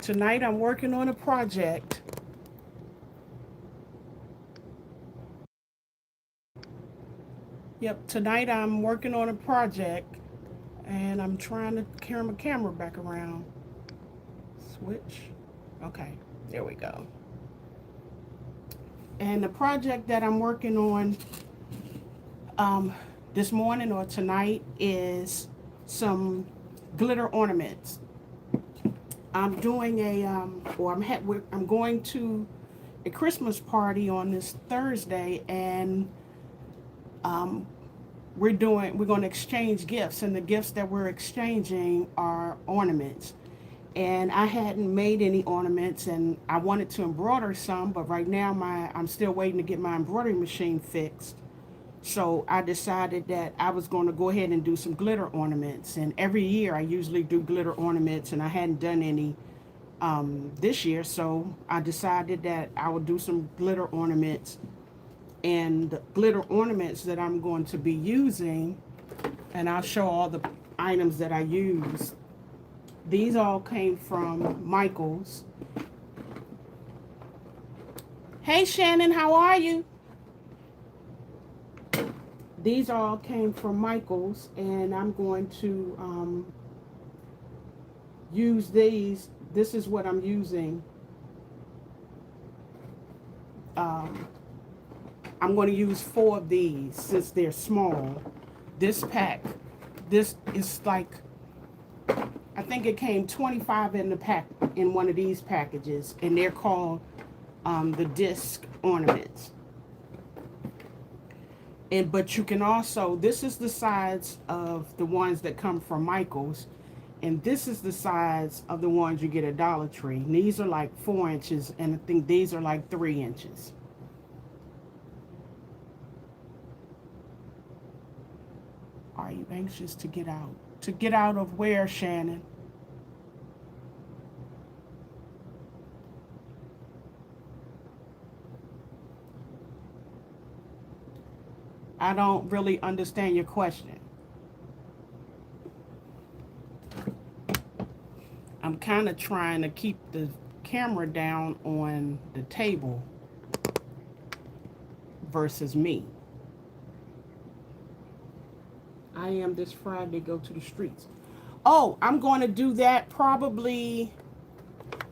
Tonight I'm working on a project. Yep, tonight I'm working on a project and I'm trying to carry my camera back around. Switch. Okay, there we go. And the project that I'm working on um, this morning or tonight is some glitter ornaments. I'm doing I'm going to a Christmas party on this Thursday, and um, we're going to exchange gifts, and the gifts that we're exchanging are ornaments. And I hadn't made any ornaments, and I wanted to embroider some, but right now I'm still waiting to get my embroidery machine fixed. So I decided that I was going to go ahead and do some glitter ornaments. And every year I usually do glitter ornaments, and I hadn't done any this year. So I decided that I would do some glitter ornaments. And the glitter ornaments that I'm going to be using, and I'll show all the items that I use. These all came from Michael's. Hey Shannon, how are you? These all came from Michael's, and I'm going to use these. This is what I'm using. Um, I'm going to use 4 of these since they're small. This pack, this is like, I think it came 25 in the pack in one of these packages, and they're called the disc ornaments. And but you can also, this is the size of the ones that come from Michael's, and this is the size of the ones you get at Dollar Tree. And these are like 4 inches, and I think these are like 3 inches. Are you anxious to get out? To get out of where, Shannon? I don't really understand your question. I'm kind of trying to keep the camera down on the table versus me. I am this Friday, go to the streets. Oh, I'm going to do that probably.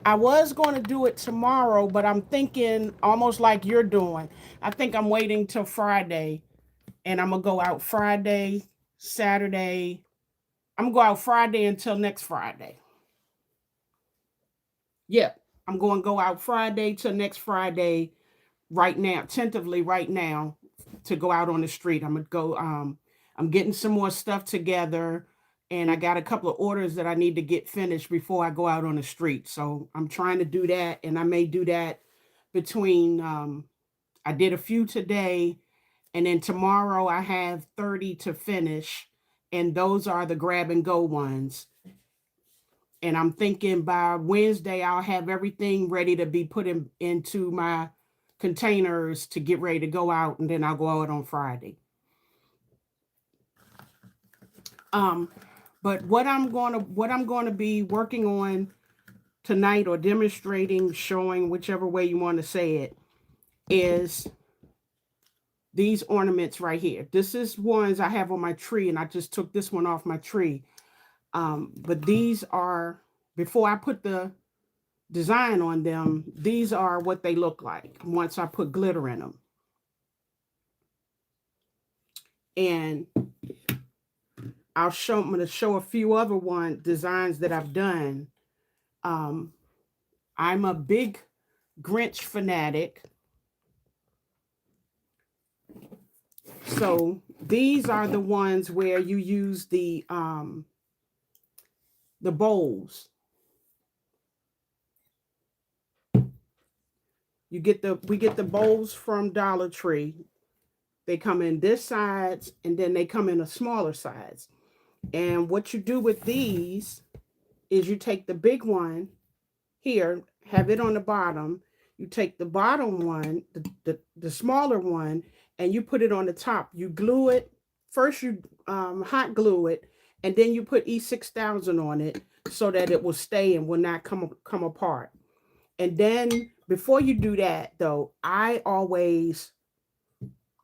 I was going to do it tomorrow, but I'm thinking almost like you're doing. I think I'm waiting till Friday, and I'm going to go out Friday, Saturday. I'm going to go out Friday until next Friday. Yep. I'm going to go out Friday till next Friday right now, tentatively right now, to go out on the street. I'm going to go, I'm getting some more stuff together, and I got a couple of orders that I need to get finished before I go out on the street. So I'm trying to do that, and I may do that between, I did a few today, and then tomorrow I have 30 to finish, and those are the grab and go ones. And I'm thinking by Wednesday I'll have everything ready to be put into my containers to get ready to go out, and then I'll go out on Friday. Um, but what I'm going to be working on tonight, or demonstrating, showing, whichever way you want to say it, is these ornaments right here. This is ones I have on my tree, and I just took this one off my tree. But these are, before I put the design on them, these are what they look like once I put glitter in them. And I'm going to show a few other one designs that I've done. Um, I'm a big Grinch fanatic. So these are the ones where you use the bowls. We get the bowls from Dollar Tree. They come in this size, and then they come in a smaller size. And what you do with these is you take the big one here, have it on the bottom. You take the bottom one, the smaller one, and you put it on the top. You glue it. First, you hot glue it, and then you put E6000 on it so that it will stay and will not come apart. And then before you do that, though, I always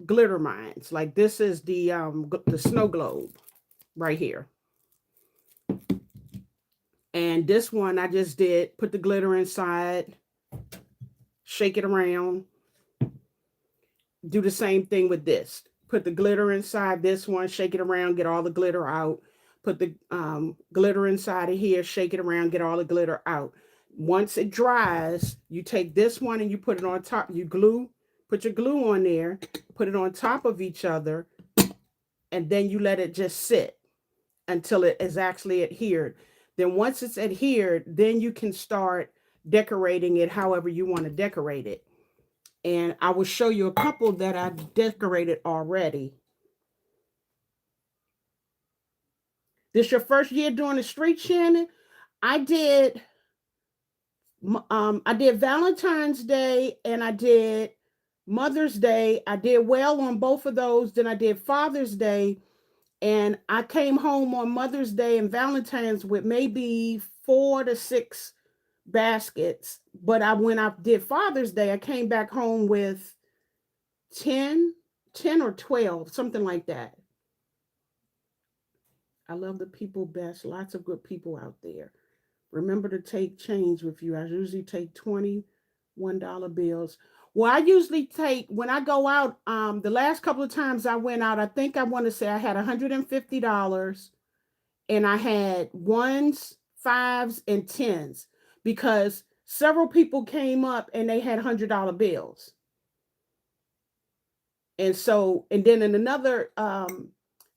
glitter mines. Like this is the snow globe right here. And this one I just did put the glitter inside, shake it around. Do the same thing with this. Put the glitter inside this one, shake it around, get all the glitter out. Put the glitter inside of here, shake it around, get all the glitter out. Once it dries, you take this one and you put it on top. You put your glue on there, put it on top of each other, and then you let it just sit until it is actually adhered. Then once it's adhered, then you can start decorating it however you want to decorate it. And I will show you a couple that I decorated already. This your first year doing the street, Shannon? I did I did Valentine's Day and I did Mother's Day. I did well on both of those. Then I did Father's Day, and I came home on Mother's Day and Valentine's with maybe 4 to 6 baskets. But when I did Father's Day, I came back home with 10, 10 or 12, something like that. I love the people best. Lots of good people out there. Remember to take change with you. I usually take $21 bills. Well, I usually take when I go out. The last couple of times I went out, I think I want to say I had $150, and I had ones, fives, and tens because several people came up and they had $100 bills. And so, and then in another,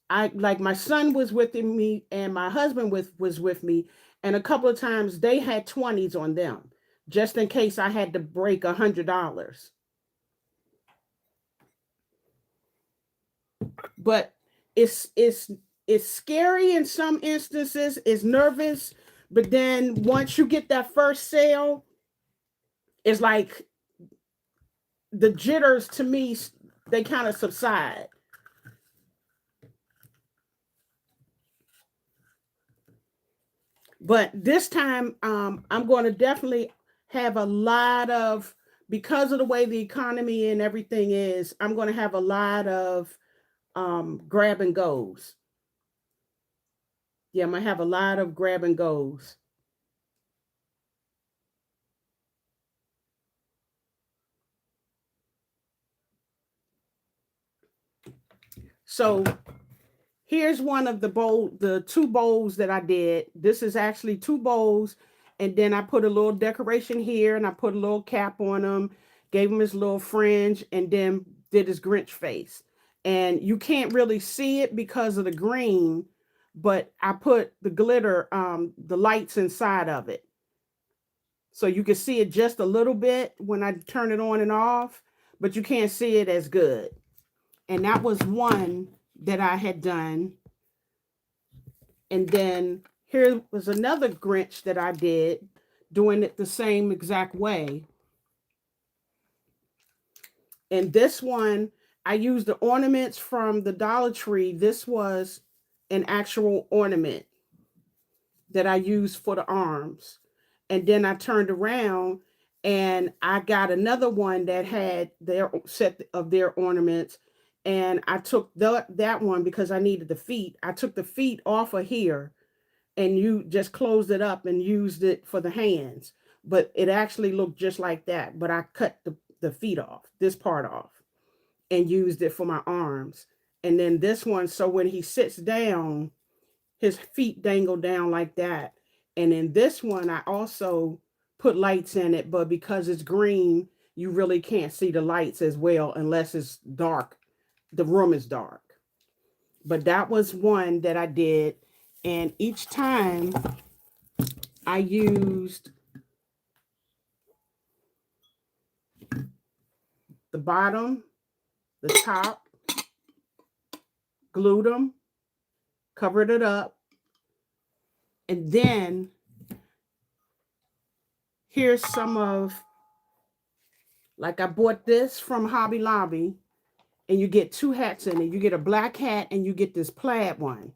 I like my son was with me and my husband was with me, and a couple of times they had 20s on them, just in case I had to break $100. But it's scary in some instances. It's nervous, but then once you get that first sale, it's like the jitters to me they kind of subside. But this time, I'm going to definitely have a lot of, because of the way the economy and everything is, I'm going to have a lot of grab and goes. Yeah, I'm going to have a lot of grab and goes. So here's one of the two bowls that I did. This is actually two bowls, and then I put a little decoration here, and I put a little cap on them, gave him his little fringe, and then did his Grinch face. And you can't really see it because of the green, but I put the glitter, the lights inside of it, so you can see it just a little bit when I turn it on and off, but you can't see it as good. And that was one that I had done. And then here was another Grinch that I did, doing it the same exact way. And this one, I used the ornaments from the Dollar Tree. This was an actual ornament that I used for the arms. And then I turned around and I got another one that had their set of their ornaments. And I took that one because I needed the feet. I took the feet off of here and you just closed it up and used it for the hands. But it actually looked just like that. But I cut the feet off, this part off, and used it for my arms. And then this one, so when he sits down, his feet dangle down like that. And in this one, I also put lights in it, but because it's green, you really can't see the lights as well unless it's dark. The room is dark. But that was one that I did. And each time I used the bottom, the top, glued them, covered it up, and then here's some of, like I bought this from Hobby Lobby, and you get two hats in it. You get a black hat and you get this plaid one.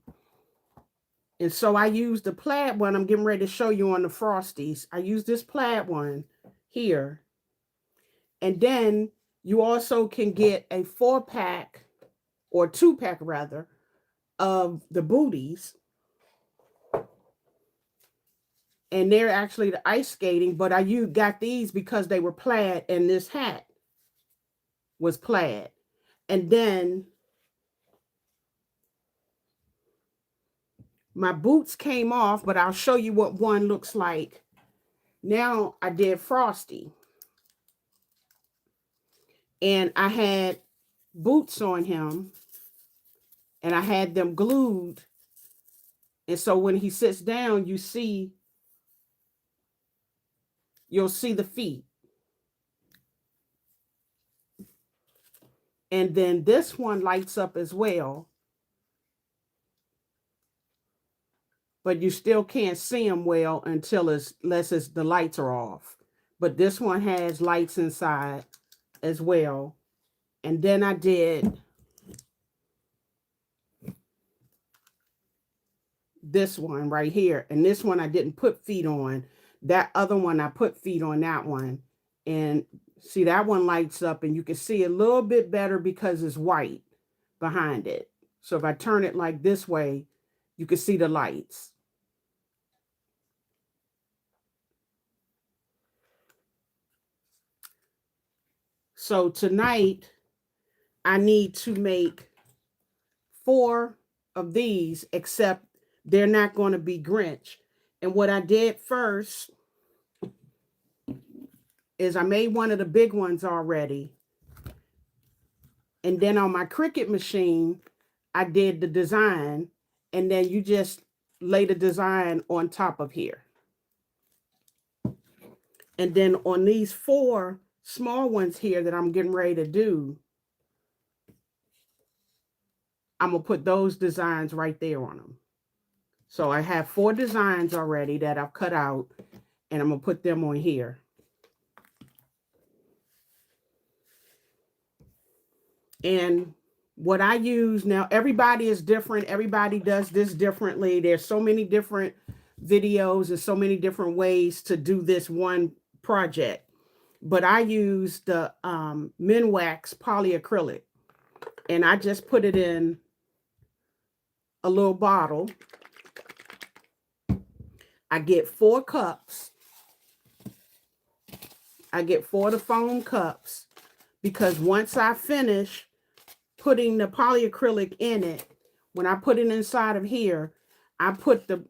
And so I use the plaid one I'm getting ready to show you on the Frosties. I use this plaid one here. And then you also can get a 4-pack or 2-pack rather of the booties. And they're actually the ice skating, but you got these because they were plaid and this hat was plaid. And then my boots came off, but I'll show you what one looks like. Now I did Frosty. And I had boots on him and I had them glued. And so when he sits down, you'll see the feet. And then this one lights up as well. But you still can't see them well unless the lights are off. But this one has lights inside as well. And then I did this one right here. And this one I didn't put feet on. That other one I put feet on that one. And see, that one lights up and you can see a little bit better because it's white behind it. So if I turn it like this way, you can see the lights. So tonight, I need to make 4 of these, except they're not going to be Grinch. And what I did first is I made one of the big ones already. And then on my Cricut machine, I did the design. And then you just lay the design on top of here. And then on these 4 small ones here that I'm getting ready to do, I'm going to put those designs right there on them. So I have 4 designs already that I've cut out, and I'm going to put them on here. And what I use now, everybody is different. Everybody does this differently. There's so many different videos and so many different ways to do this one project. But I use the Minwax polyacrylic, and I just put it in a little bottle. I get 4 cups. I get 4 of the foam cups because once I finish putting the polyacrylic in it, when I put it inside of here, I put the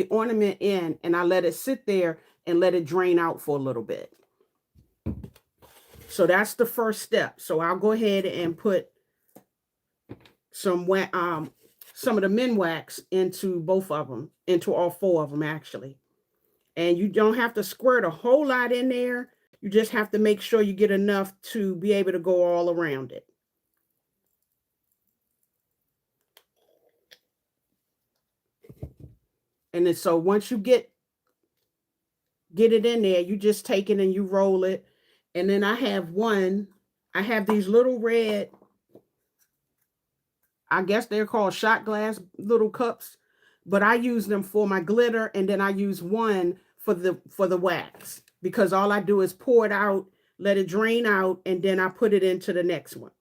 ornament in and I let it sit there and let it drain out for a little bit. So that's the first step. So I'll go ahead and put some of the Minwax into both of them, into all 4 of them actually. And you don't have to squirt a whole lot in there. You just have to make sure you get enough to be able to go all around it. And then so once you get it in there, you just take it and you roll it. And then I have these little red, I guess they're called shot glass little cups, but I use them for my glitter, and then I use one for the wax, because all I do is pour it out, let it drain out, and then I put it into the next one.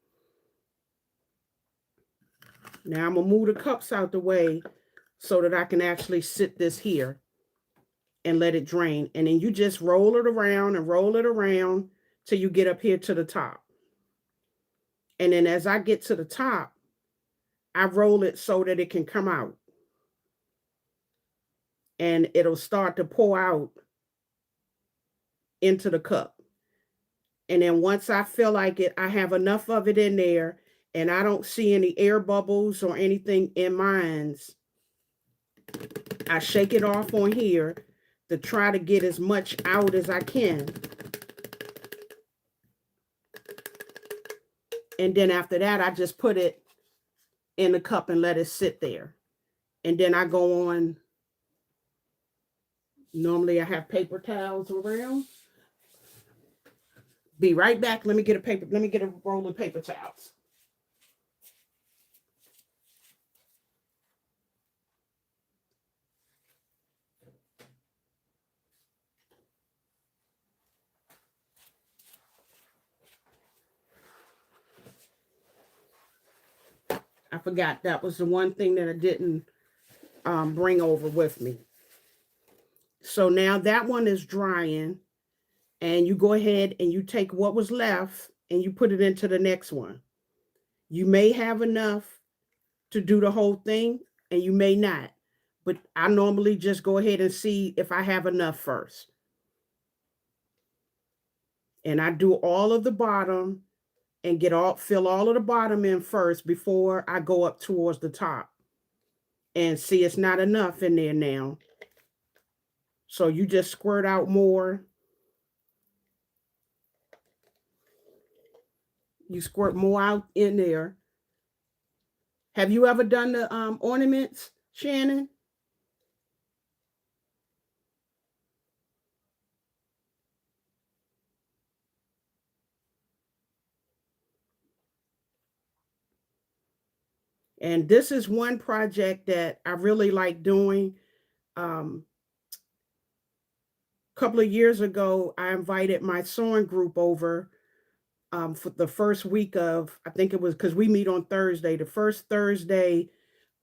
Now I'm gonna move the cups out the way so that I can actually sit this here and let it drain. And then you just roll it around and roll it around till you get up here to the top. And then as I get to the top, I roll it so that it can come out. And it'll start to pour out into the cup. And then once I feel like I have enough of it in there and I don't see any air bubbles or anything in mine, I shake it off on here to try to get as much out as I can. And then after that, I just put it in the cup and let it sit there. And then I go on. Normally I have paper towels around. Be right back. Let me get a roll of paper towels. I forgot that was the one thing that I didn't bring over with me. So now that one is drying, and you go ahead and you take what was left and you put it into the next one. You may have enough to do the whole thing, and you may not. But I normally just go ahead and see if I have enough first. And I do all of the bottom and fill all of the bottom in first before I go up towards the top. And see, it's not enough in there now. So you just squirt out more. You squirt more out in there. Have you ever done the ornaments, Shannon? And this is one project that I really like doing. A couple of years ago, I invited my sewing group over for the first week of, I think it was because we meet on Thursday, the first Thursday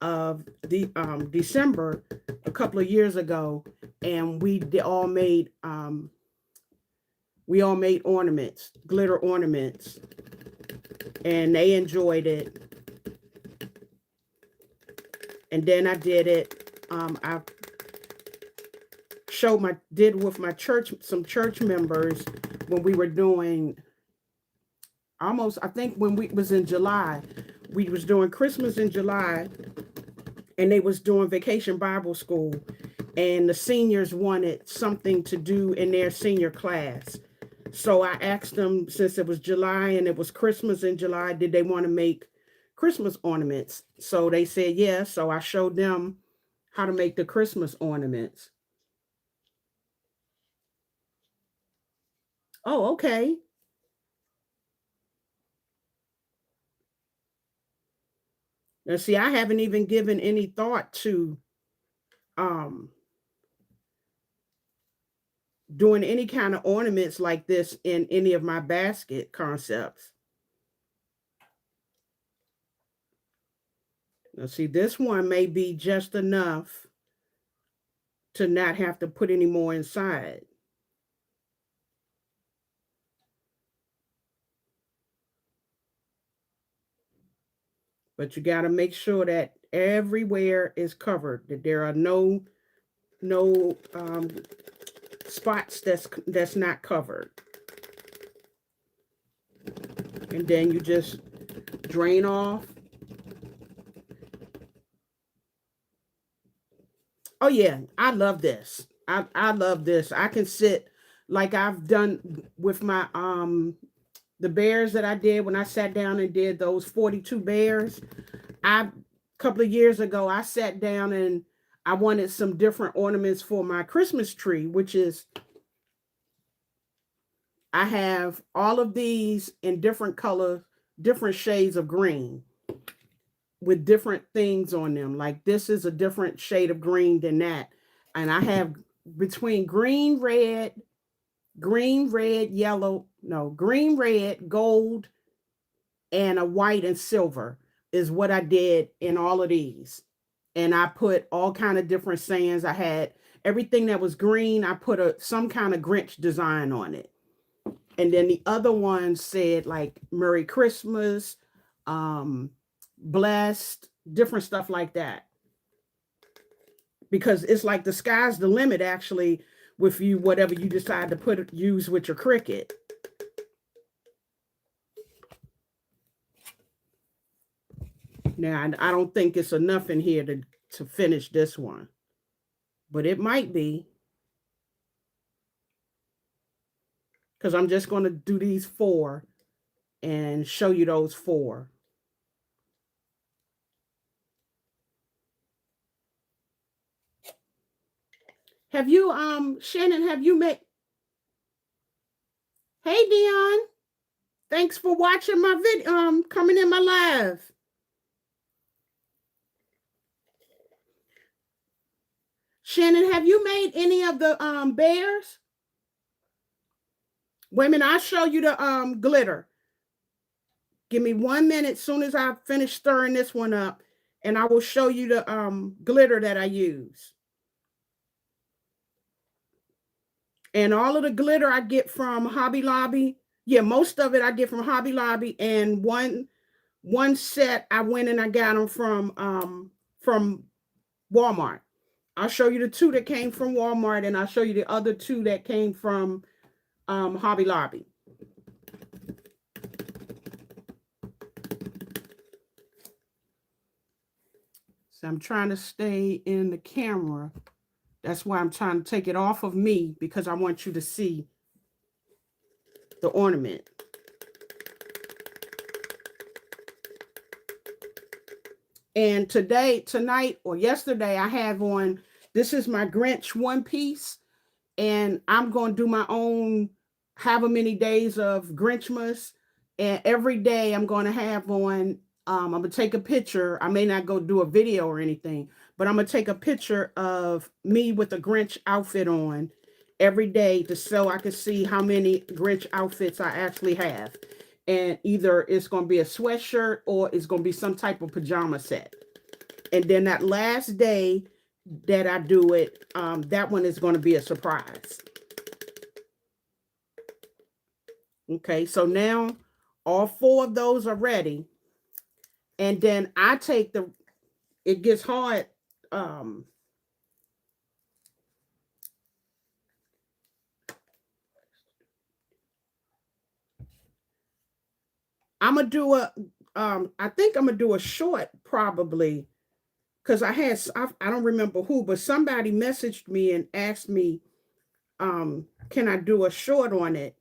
of the December a couple of years ago, and we all made ornaments, glitter ornaments, and they enjoyed it. And then I did it. I did with my church, some church members when we were doing almost, I think when we was in July, we was doing Christmas in July, and they was doing vacation Bible school, and the seniors wanted something to do in their senior class. So I asked them, since it was July and it was Christmas in July, did they want to make Christmas ornaments? So they said yes. So I showed them how to make the Christmas ornaments. Oh, okay. Now see, I haven't even given any thought to um doing any kind of ornaments like this in any of my basket concepts. Now see, this one may be just enough to not have to put any more inside. But you got to make sure that everywhere is covered, that there are no spots that's not covered. And then you just drain off. Oh yeah, I love this. I love this. I can sit like I've done with my the bears that I did when I sat down and did those 42 bears. I a couple of years ago I sat down and I wanted some different ornaments for my Christmas tree, which is I have all of these in different colors, different shades of green with different things on them. Like this is a different shade of green than that. And I have between green, red, yellow, no, green, red, gold, and a white and silver is what I did in all of these. And I put all kind of different sayings. I had everything that was green, I put some kind of Grinch design on it. And then the other one said like Merry Christmas, um, blessed, different stuff like that. Because it's like the sky's the limit actually with you, whatever you decide to use with your Cricut. Now I don't think it's enough in here to finish this one, but it might be, because I'm just going to do these four and show you those four. Have you Shannon, have you met Hey Dion, thanks for watching my video, coming in my live. Shannon, have you made any of the bears? Wait a minute, I'll show you the glitter. Give me 1 minute soon as I finish stirring this one up, and I will show you the glitter that I use. And all of the glitter I get from Hobby Lobby. Yeah, most of it I get from Hobby Lobby, and one set I went and I got them from Walmart. I'll show you the two that came from Walmart, and I'll show you the other two that came from Hobby Lobby. So I'm trying to stay in the camera. That's why I'm trying to take it off of me, because I want you to see the ornament. And tonight, or yesterday, I have on, this is my Grinch one piece, and I'm going to do my own however many days of Grinchmas. And every day I'm going to have on, I'm going to take a picture. I may not go do a video or anything, but I'm going to take a picture of me with a Grinch outfit on every day, so I can see how many Grinch outfits I actually have. And either it's going to be a sweatshirt or it's going to be some type of pajama set. And then that last day that I do it, that one is going to be a surprise. Okay, so now all 4 of those are ready. And then I take it gets hard. I'm gonna do I think I'm gonna do a short probably, because I don't remember who, but somebody messaged me and asked me, can I do a short on it?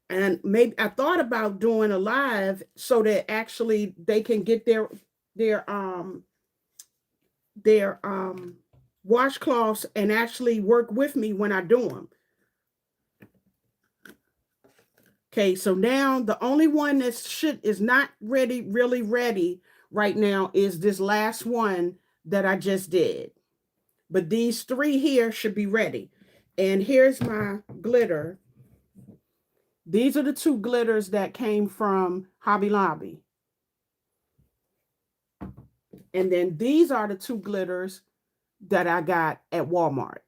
And maybe I thought about doing a live so that actually they can get their their washcloths and actually work with me when I do them. Okay, so now the only one that is not really ready right now is this last one that I just did. But these 3 here should be ready. And here's my glitter. These are the 2 glitters that came from Hobby Lobby. And then these are the 2 glitters that I got at Walmart.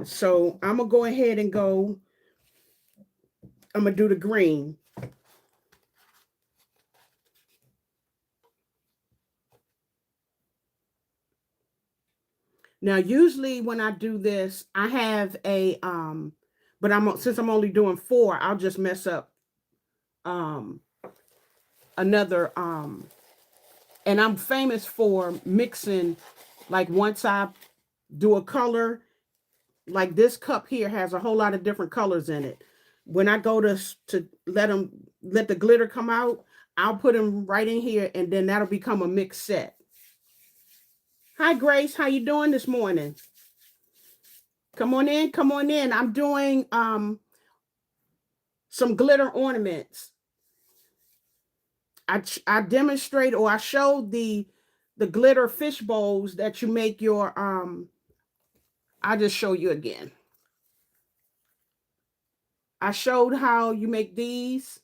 So I'm going to go ahead and I'm going to do the green. Now, usually when I do this, I have a, but since I'm only doing 4, I'll just mess up another, and I'm famous for mixing, like once I do a color, like this cup here has a whole lot of different colors in it. When I go to let the glitter come out, I'll put them right in here, and then that'll become a mixed set. Hi, Grace. How you doing this morning? Come on in. Come on in. I'm doing some glitter ornaments. I demonstrate, or I showed the glitter fish bowls that you make your I'll just show you again. I showed how you make these,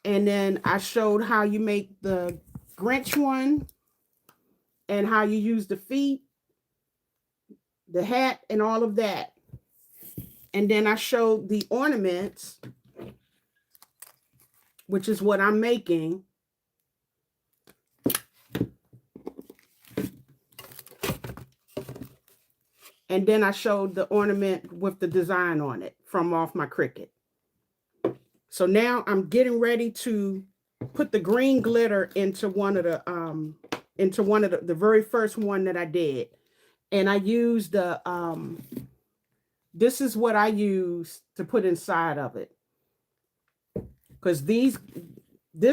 and then I showed how you make the Grinch one, and how you use the feet, the hat, and all of that. And then I showed the ornaments, which is what I'm making. And then I showed the ornament with the design on it from off my Cricut. So now I'm getting ready to put the green glitter into one of the very first one that I did. And I used this is what I use to put inside of it. Because this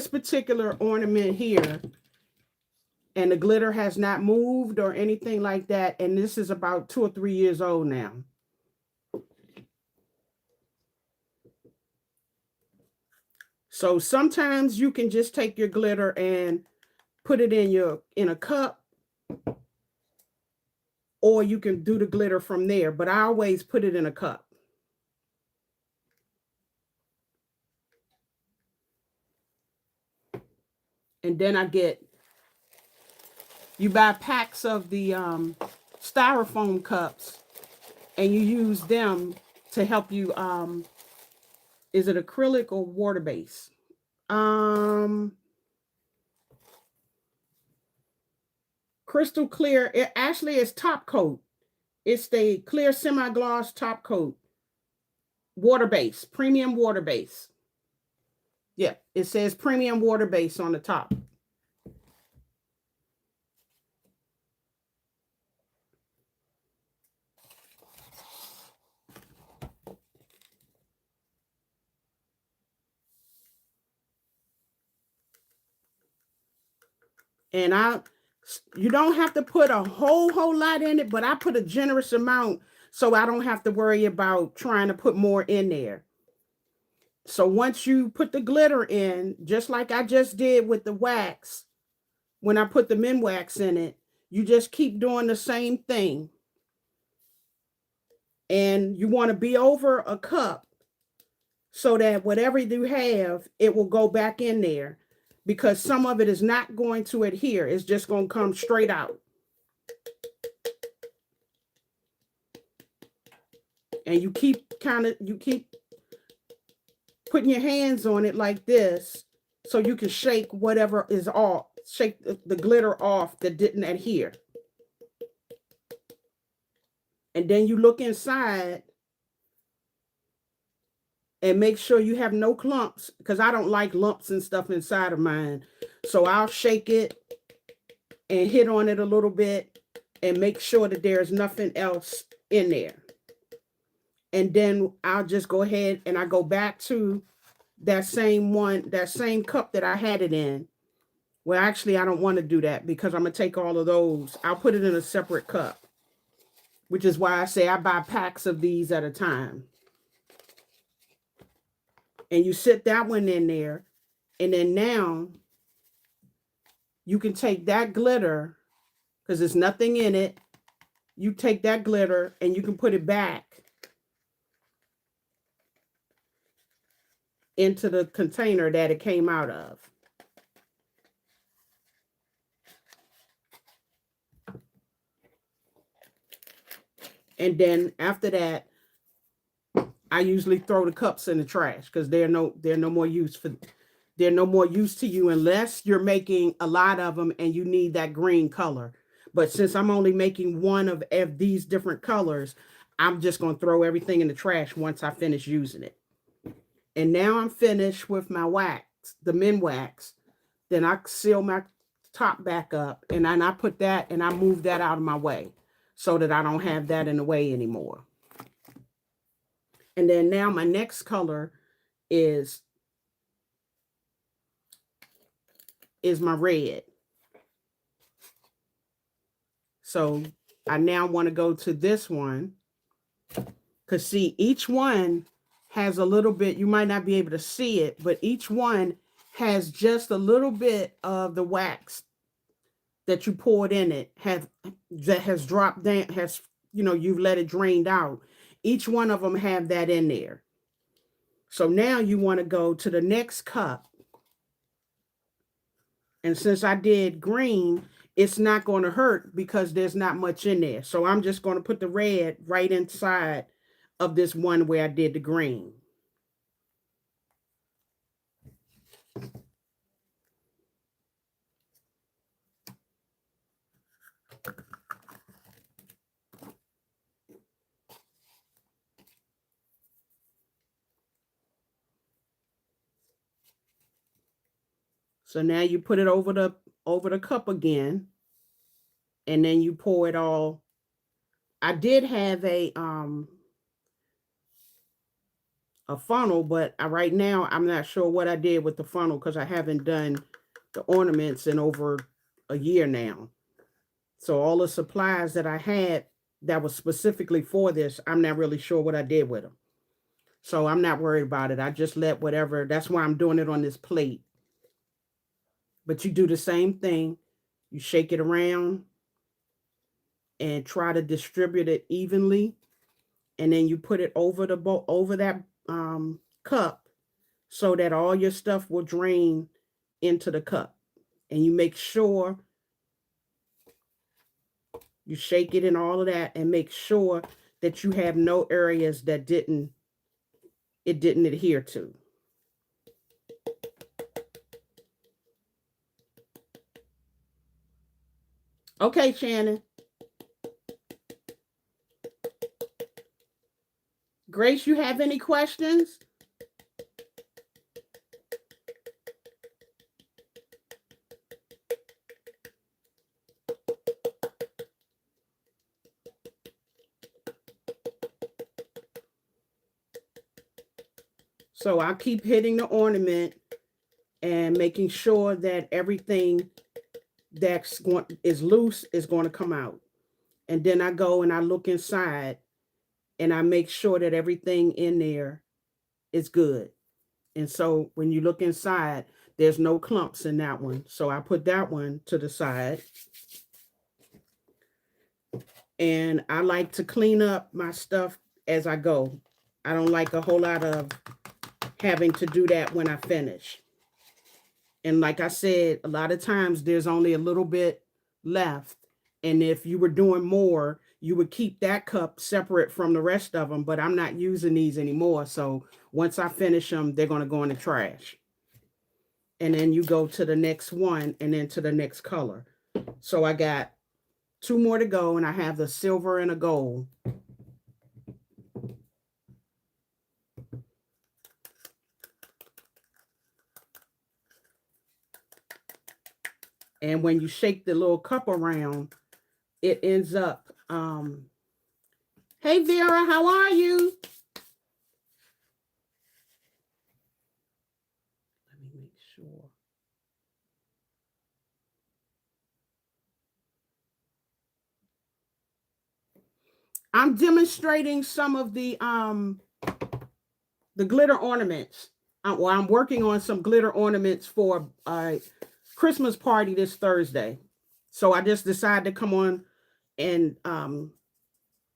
particular ornament here, and the glitter has not moved or anything like that. And this is about 2 or 3 years old now. So sometimes you can just take your glitter and put it in a cup, or you can do the glitter from there. But I always put it in a cup. And then you buy packs of the styrofoam cups, and you use them to help you. Is it acrylic or water base? Crystal clear. It actually is top coat. It's the clear semi-gloss top coat, water base, premium water base. Yeah, it says premium water base on the top. And you don't have to put a whole lot in it, but I put a generous amount so I don't have to worry about trying to put more in there. So once you put the glitter in, just like I just did with the wax, when I put the min wax in it, you just keep doing the same thing. And you want to be over a cup so that whatever you have, it will go back in there, because some of it is not going to adhere. It's just going to come straight out. And you keep putting your hands on it like this so you can shake whatever is off, shake the glitter off that didn't adhere. And then you look inside and make sure you have no clumps, because I don't like lumps and stuff inside of mine. So I'll shake it and hit on it a little bit and make sure that there's nothing else in there. And then I'll just go ahead and I go back to that same cup that I had it in. Well, actually, I don't want to do that because I'm going to take all of those. I'll put it in a separate cup, which is why I say I buy packs of these at a time. And you sit that one in there. And then now you can take that glitter, because there's nothing in it. You take that glitter and you can put it back into the container that it came out of. And then after that, I usually throw the cups in the trash because they're no more use to you unless you're making a lot of them and you need that green color. But since I'm only making one of these different colors, I'm just going to throw everything in the trash once I finish using it. And now I'm finished with my wax, the min wax. Then I seal my top back up, and then I put that and I move that out of my way so that I don't have that in the way anymore. And then now my next color is my red. So I now want to go to this one, because see, each one has a little bit, you might not be able to see it, but each one has just a little bit of the wax that you poured in it that has dropped down, you've let it drained out. Each one of them have that in there. So now you want to go to the next cup. And since I did green, it's not going to hurt because there's not much in there. So I'm just going to put the red right inside of this one where I did the green. So now you put it over the cup again, and then you pour it all. I did have a funnel, but right now I'm not sure what I did with the funnel because I haven't done the ornaments in over a year now. So all the supplies that I had that was specifically for this, I'm not really sure what I did with them. So I'm not worried about it. I just let whatever, that's why I'm doing it on this plate. But you do the same thing. You shake it around and try to distribute it evenly. And then you put it over that cup so that all your stuff will drain into the cup. And you make sure you shake it and all of that, and make sure that you have no areas that it didn't adhere to. Okay, Shannon. Grace, you have any questions? So I keep hitting the ornament and making sure that everything is loose is going to come out. And then I go and I look inside and I make sure that everything in there is good. And so when you look inside, there's no clumps in that one. So I put that one to the side. And I like to clean up my stuff as I go. I don't like a whole lot of having to do that when I finish. And like I said, a lot of times there's only a little bit left. And if you were doing more, you would keep that cup separate from the rest of them. But I'm not using these anymore. So once I finish them, they're going to go in the trash. And then you go to the next one and then to the next color. So I got 2 more to go, and I have the silver and a gold. And when you shake the little cup around, it ends up, hey Vera, how are you? Let me make sure. I'm demonstrating some of the glitter ornaments. Well, I'm working on some glitter ornaments for a Christmas party this Thursday. So I just decided to come on and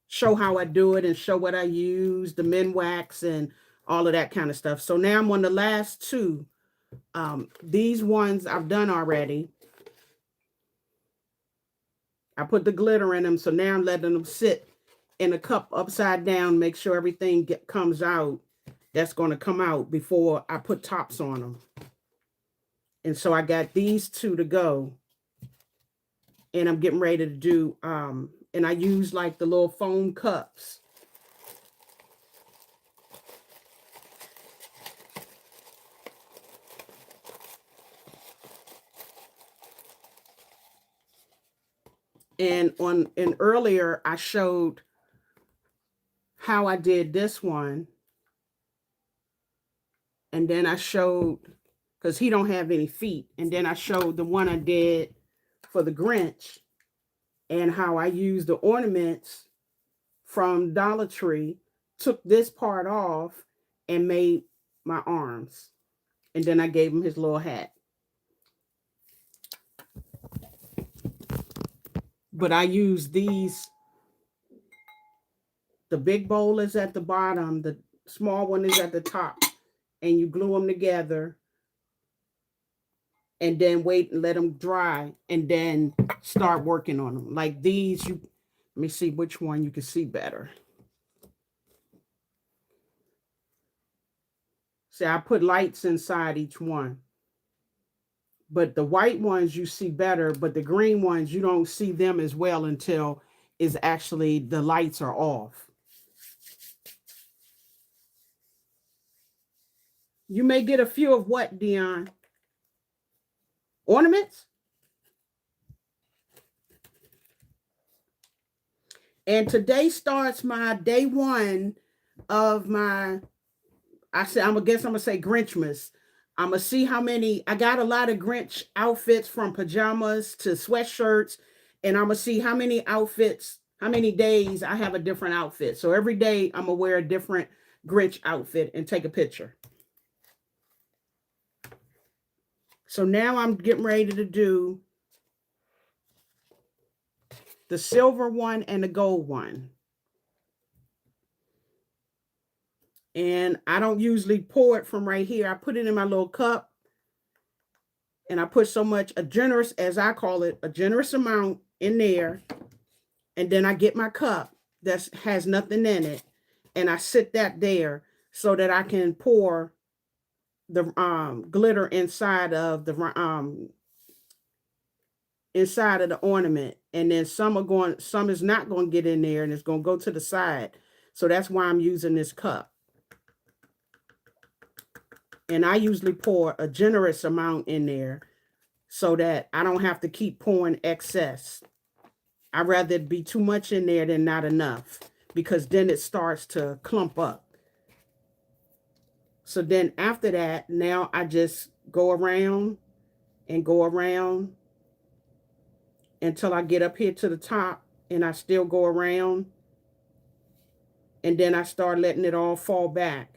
show how I do it and show what I use, the min wax and all of that kind of stuff. So now I'm on the last 2. These ones I've done already. I put the glitter in them, so now I'm letting them sit in a cup upside down, make sure everything comes out. That's going to come out before I put tops on them. And so I got these 2 to go. And I'm getting ready to do, and I use like the little foam cups. And earlier I showed how I did this one. And then I showed, because he don't have any feet. And then I showed the one I did for the Grinch and how I used the ornaments from Dollar Tree, took this part off and made my arms. And then I gave him his little hat. But I use these. The big bowl is at the bottom. The small one is at the top. And you glue them together. And then wait and let them dry. And then start working on them. Like these, let me see which one you can see better. See, I put lights inside each one. But the white ones you see better, but the green ones, you don't see them as well until is actually the lights are off. You may get a few of what, Dion? Ornaments? And today starts my day 1 of my, I guess I'm gonna say Grinchmas. I'm gonna see how many, I got a lot of Grinch outfits from pajamas to sweatshirts, and I'm gonna see how many outfits, how many days I have a different outfit. So every day I'm gonna wear a different Grinch outfit and take a picture. So now I'm getting ready to do the silver one and the gold one. And I don't usually pour it from right here. I put it in my little cup and I put so much, a generous, as I call it, a generous amount in there. And then I get my cup that has nothing in it, and I sit that there so that I can pour the glitter inside of the ornament. And then some is not going to get in there, and it's going to go to the side. So that's why I'm using this cup. And I usually pour a generous amount in there so that I don't have to keep pouring excess. I'd rather it be too much in there than not enough, because then it starts to clump up. So then after that, now I just go around and go around until I get up here to the top, and I still go around, and then I start letting it all fall back.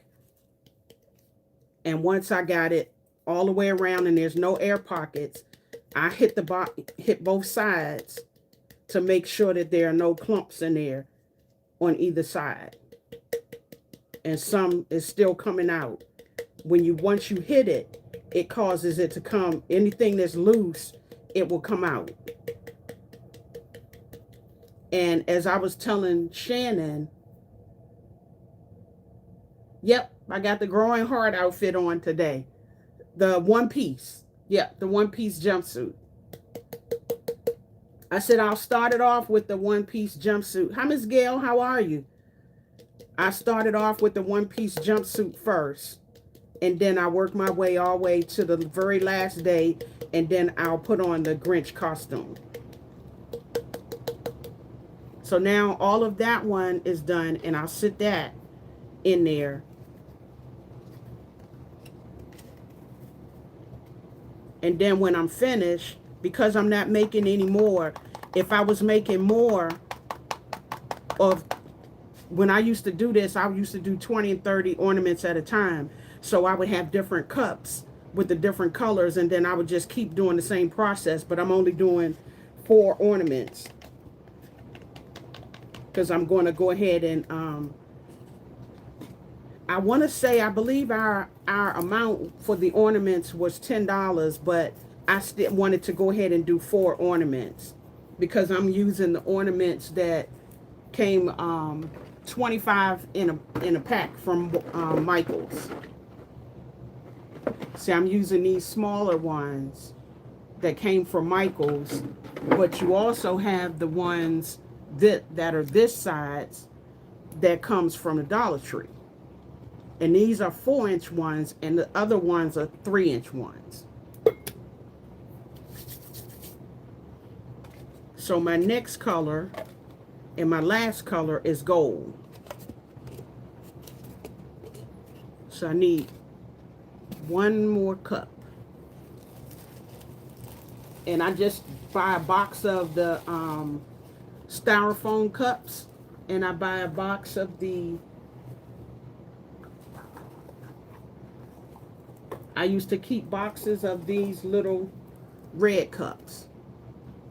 And once I got it all the way around and there's no air pockets, I hit both sides to make sure that there are no clumps in there on either side. And some is still coming out. Once you hit it, it causes it to come, anything that's loose, it will come out. And as I was telling Shannon, yep, I got the growing heart outfit on today. The one piece. Yep, the one piece jumpsuit. I said I'll start it off with the one piece jumpsuit. Hi, Miss Gail, how are you? I started off with the one piece jumpsuit first. And then I work my way all the way to the very last day. And then I'll put on the Grinch costume. So now all of that one is done. And I'll sit that in there. And then when I'm finished, because I'm not making any more, if I was making more of, when I used to do this, I used to do 20 and 30 ornaments at a time. So I would have different cups with the different colors, and then I would just keep doing the same process, but I'm only doing 4 ornaments. Because I'm going to go ahead and, I want to say, I believe our amount for the ornaments was $10, but I still wanted to go ahead and do 4 ornaments because I'm using the ornaments that came 25 in a pack from Michael's. See, I'm using these smaller ones that came from Michael's, but you also have the ones that are this size that comes from the Dollar Tree. And these are 4-inch ones, and the other ones are 3-inch ones. So my next color and my last color is gold. So I need one more cup. And I just buy a box of the styrofoam cups, and I buy a box of the, I used to keep boxes of these little red cups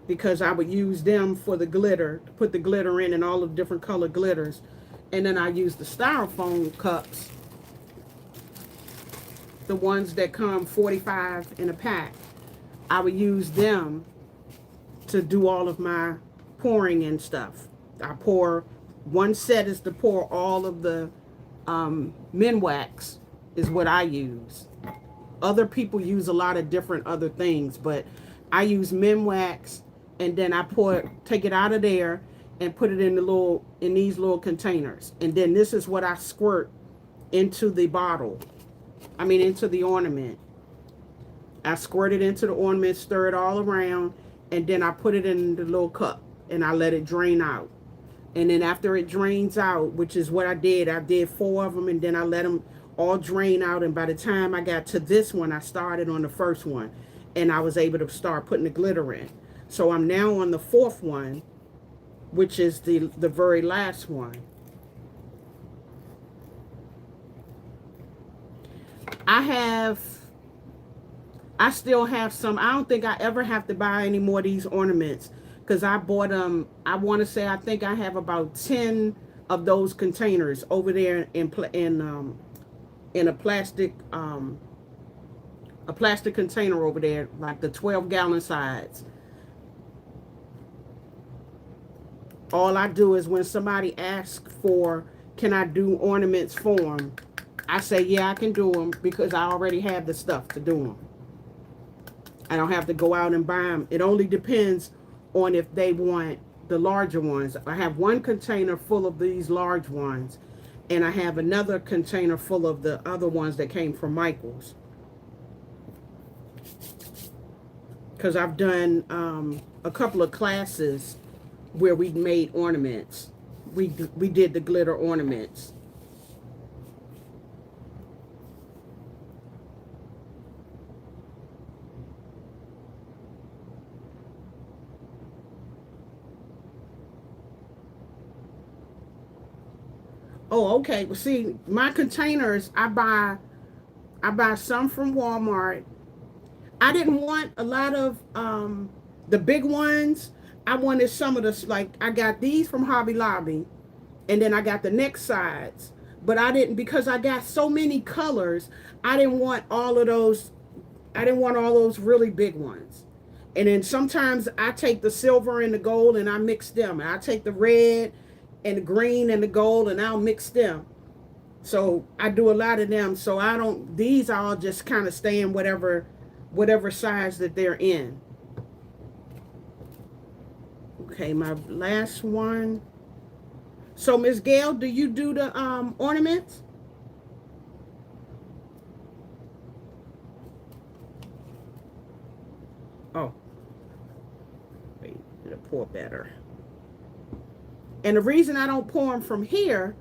because I would use them for the glitter, to put the glitter in and all of the different color glitters. And then I use the styrofoam cups, the ones that come 45 in a pack. I would use them to do all of my pouring and stuff. I pour, one set is to pour all of the men wax is what I use. Other people use a lot of different other things, but I use men wax, and then I take it out of there and put it in these little containers. And then this is what I squirt into the bottle. I mean, into the ornament. I squirt it into the ornament, stir it all around, and then I put it in the little cup and I let it drain out. And then after it drains out, which is what I did 4 of them, and then I let them all drain out. And by the time I got to this one, I started on the first one, and I was able to start putting the glitter in. So I'm now on the 4th one, which is the very last one. I still have some. I don't think I ever have to buy any more of these ornaments because I bought them. I want to say I think I have about 10 of those containers over there in a plastic a plastic container over there, like the 12-gallon size. All I do is when somebody asks for, can I do ornaments for them, I say, yeah, I can do them because I already have the stuff to do them. I don't have to go out and buy them. It only depends on if they want the larger ones. I have one container full of these large ones, and I have another container full of the other ones that came from Michael's. Because I've done a couple of classes where we made ornaments. We did the glitter ornaments. Oh, okay. Well, see, my containers, I buy some from Walmart. I didn't want a lot of the big ones. I wanted some of the, like, I got these from Hobby Lobby, and then I got the next sides. But I didn't, because I got so many colors, I didn't want all of those. I didn't want all those really big ones. And then sometimes I take the silver and the gold and I mix them. I take the red and the green and the gold and I'll mix them. So I do a lot of them. So I don't, these all just kind of stay in whatever size that they're in. Okay, my last one. So Miss Gail, do you do the ornaments? Oh, wait, it'll pour better. And the reason I don't pour them from here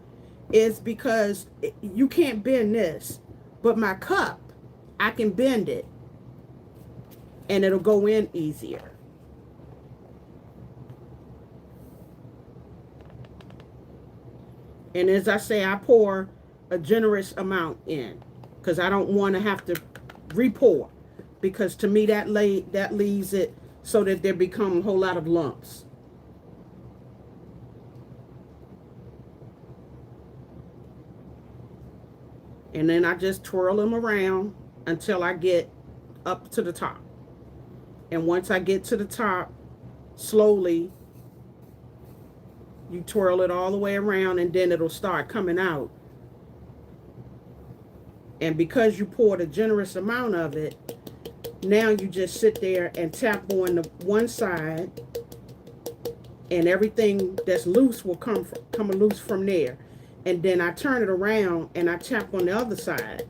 is because you can't bend this. But my cup, I can bend it and it'll go in easier. And as I say, I pour a generous amount in because I don't want to have to re-pour, because to me that leaves it so that there become a whole lot of lumps. And then I just twirl them around until I get up to the top. And once I get to the top, slowly you twirl it all the way around and then it'll start coming out. And because you poured a generous amount of it, now you just sit there and tap on the one side and everything that's loose will come loose from there. And then I turn it around and I tap on the other side.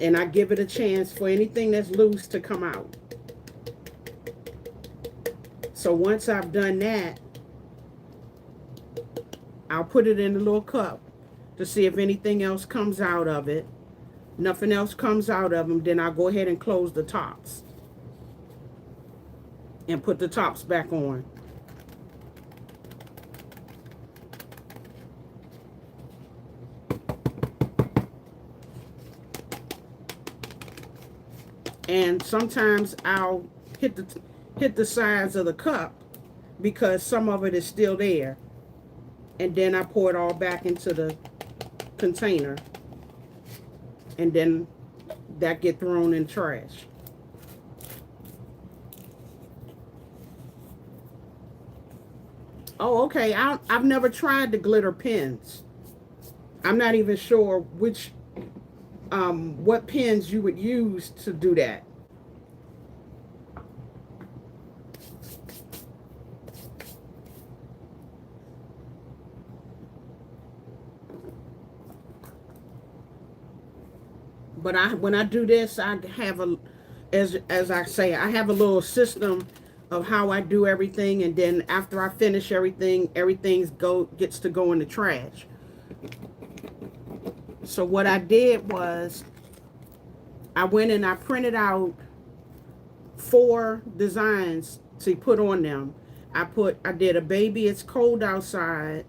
And I give it a chance for anything that's loose to come out. So once I've done that, I'll put it in a little cup to see if anything else comes out of it. Nothing else comes out of them, then I'll go ahead and close the tops. And put the tops back on. And sometimes I'll hit the sides of the cup because some of it is still there. And then I pour it all back into the container. And then that get thrown in trash. Oh, okay. I've never tried the glitter pens. I'm not even sure what pens you would use to do that. But when I do this, I have as I say, I have a little system of how I do everything, and then after I finish everything, gets to go in the trash. So what I did was I went and I printed out 4 designs to put on them. I did a baby, it's cold outside.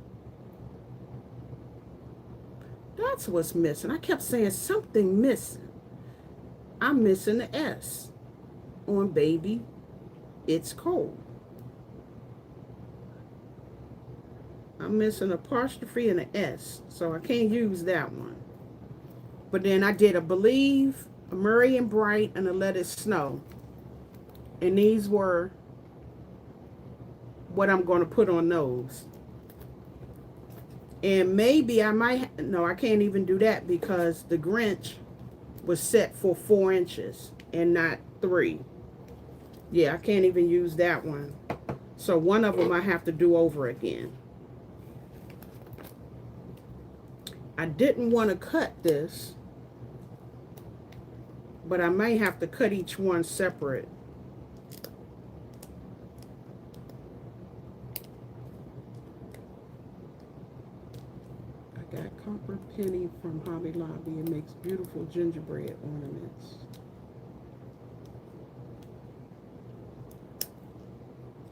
That's what's missing. I kept saying something missing. I'm missing the S on baby, it's cold. I'm missing an apostrophe and an S, so I can't use that one. But then I did a believe, a Murray and Bright, and a Let It Snow. And these were what I'm going to put on those. And maybe I might, no, I can't even do that because the Grinch was set for 4 inches and not 3. Yeah, I can't even use that one. So one of them I have to do over again. I didn't want to cut this, but I may have to cut each one separate. I got copper penny from Hobby Lobby. It makes beautiful gingerbread ornaments.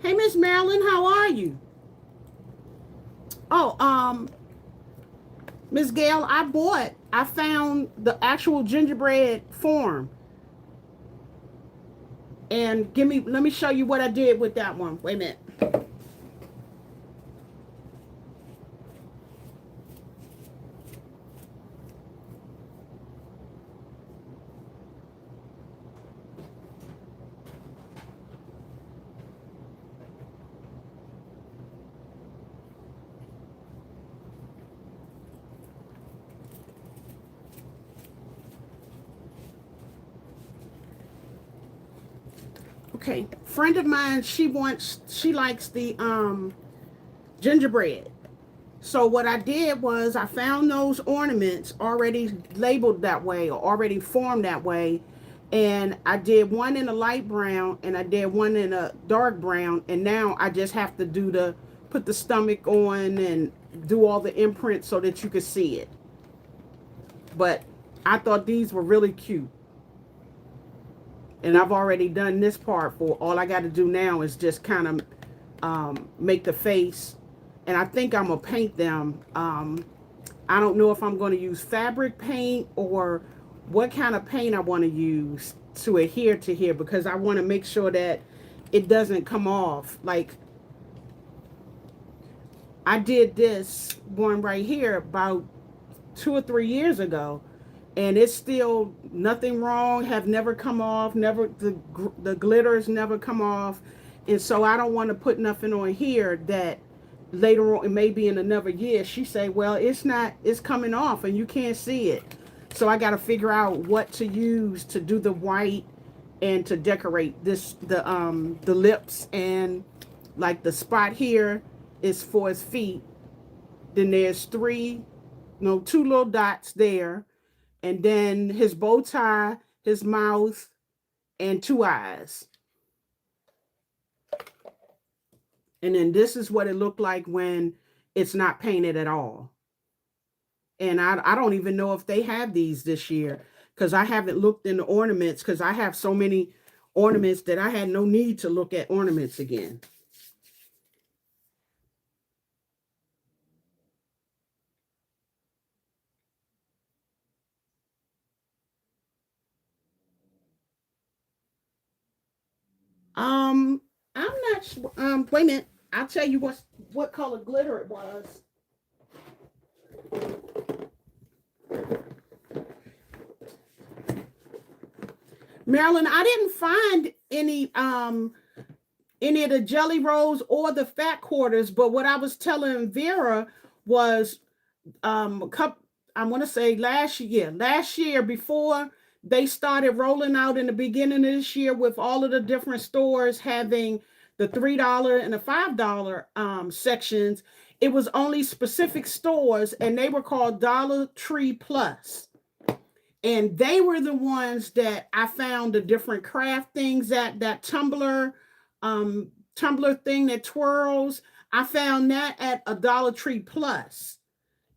Hey, Miss Marilyn, how are you? Oh, Miss Gail, I found the actual gingerbread form. And let me show you what I did with that one. Wait a minute. Okay, friend of mine, she likes the gingerbread. So what I did was I found those ornaments already labeled that way or already formed that way. And I did one in a light brown and I did one in a dark brown. And now I just have to put the stomach on and do all the imprints so that you can see it. But I thought these were really cute. And I've already done this part for all I got to do now is just kind of make the face. And I think I'm going to paint them. I don't know if I'm going to use fabric paint or what kind of paint I want to use to adhere to here because I want to make sure that it doesn't come off. Like I did this one right here about 2 or 3 years ago. And it's still nothing wrong, have never come off, never the glitters never come off. And so I don't want to put nothing on here that later on, it may be in another year, she say, well, it's coming off and you can't see it. So I got to figure out what to use to do the white and to decorate the lips, and like the spot here is for his feet. Then there's 2 little dots there. And then his bow tie, his mouth, and 2 eyes. And then this is what it looked like when it's not painted at all. And I don't even know if they have these this year because I haven't looked in the ornaments because I have so many ornaments that I had no need to look at ornaments again. I'm not sure. Wait a minute. I'll tell you what color glitter it was. Marilyn, I didn't find any of the jelly rolls or the fat quarters, but what I was telling Vera was a couple, I want to say last year before they started rolling out in the beginning of this year with all of the different stores having the $3 and the $5 sections. It was only specific stores and they were called Dollar Tree Plus. And they were the ones that I found the different craft things at, that tumbler thing that twirls. I found that at a Dollar Tree Plus,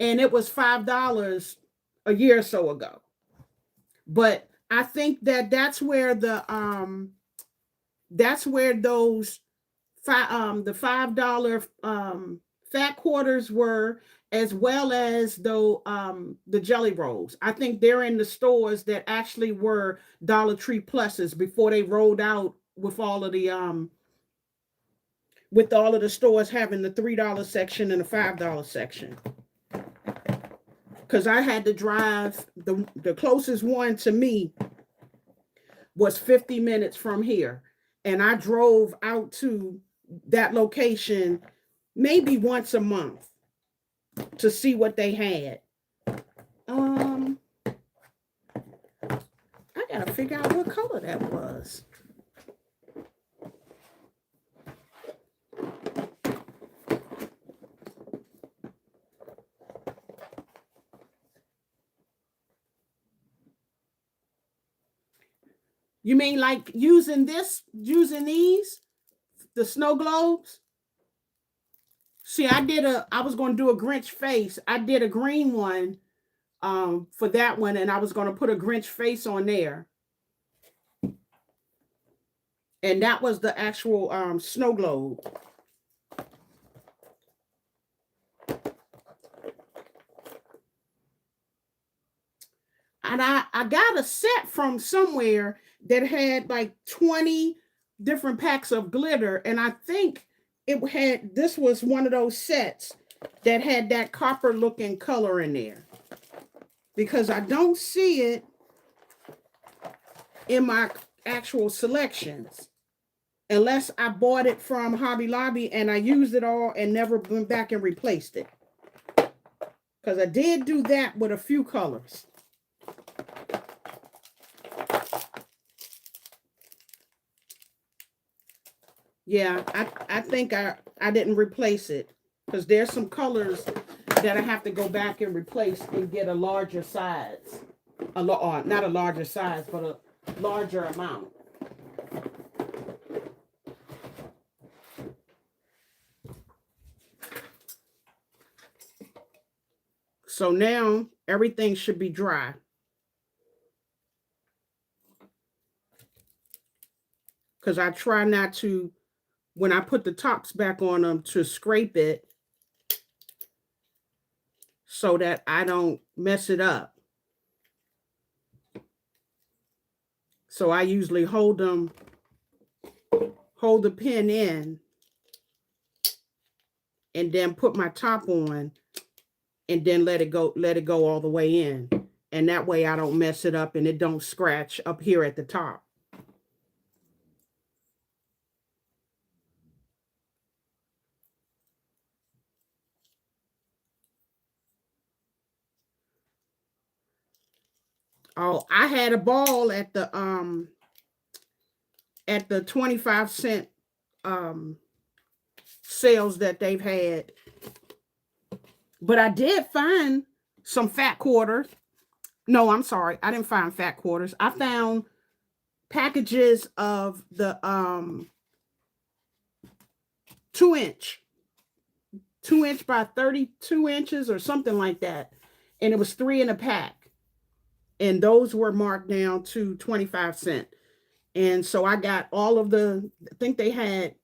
and it was $5 a year or so ago. But I think that that's where those the $5 fat quarters were, as well as the jelly rolls. I think they're in the stores that actually were Dollar Tree Pluses before they rolled out with all of the stores having the $3 section and the $5 section. Because I had to drive the closest one to me was 50 minutes from here. And I drove out to that location maybe once a month to see what they had. I gotta figure out what color that was. You mean like using these, the snow globes? See, I was going to do a Grinch face. I did a green one for that one, and I was going to put a Grinch face on there. And that was the actual snow globe. And I got a set from somewhere that had like 20 different packs of glitter. And I think this was one of those sets that had that copper looking color in there. Because I don't see it in my actual selections. Unless I bought it from Hobby Lobby and I used it all and never went back and replaced it. Because I did do that with a few colors. Yeah, I think I didn't replace it. Because there's some colors that I have to go back and replace and get a larger size. Not a larger size, but a larger amount. So now everything should be dry. Because I try not to, when I put the tops back on them, to scrape it so that I don't mess it up. So I usually hold the pen in and then put my top on and then let it go all the way in. And that way I don't mess it up and it don't scratch up here at the top. Oh, I had a ball at the 25-cent sales that they've had. But I did find some fat quarters. No, I'm sorry. I didn't find fat quarters. I found packages of the 2-inch by 32 inches or something like that. And it was 3 in a pack. And those were marked down to 25 cents. And so I got all of I think they had,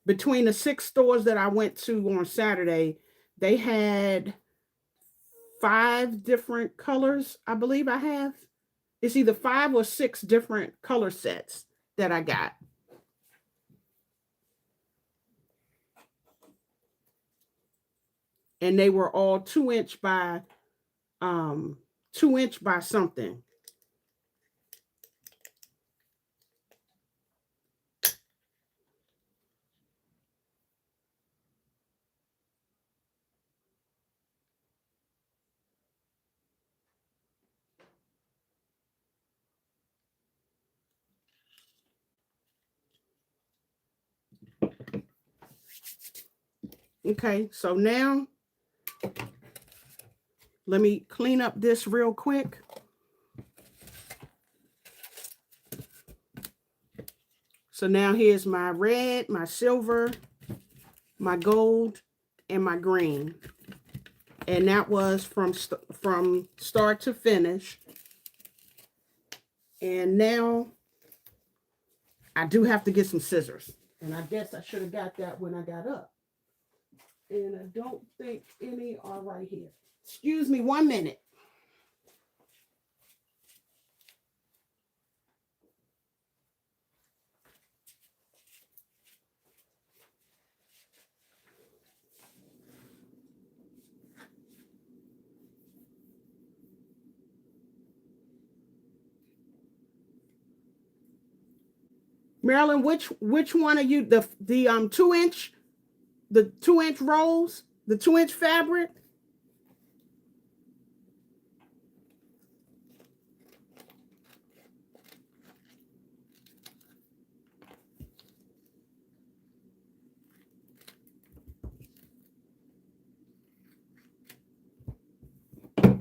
between the 6 stores that I went to on Saturday, they had 5 different colors, I believe I have. It's either 5 or 6 different color sets that I got. And they were all 2-inch by 2-inch by something. Okay, so now let me clean up this real quick. So now here's my red, my silver, my gold, and my green. And that was from start to finish. And now I do have to get some scissors. And I guess I should have got that when I got up. And I don't think any are right here. Excuse me 1 minute. Marilyn, which one are you, the 2 inch, the 2 inch rolls, the 2 inch fabric?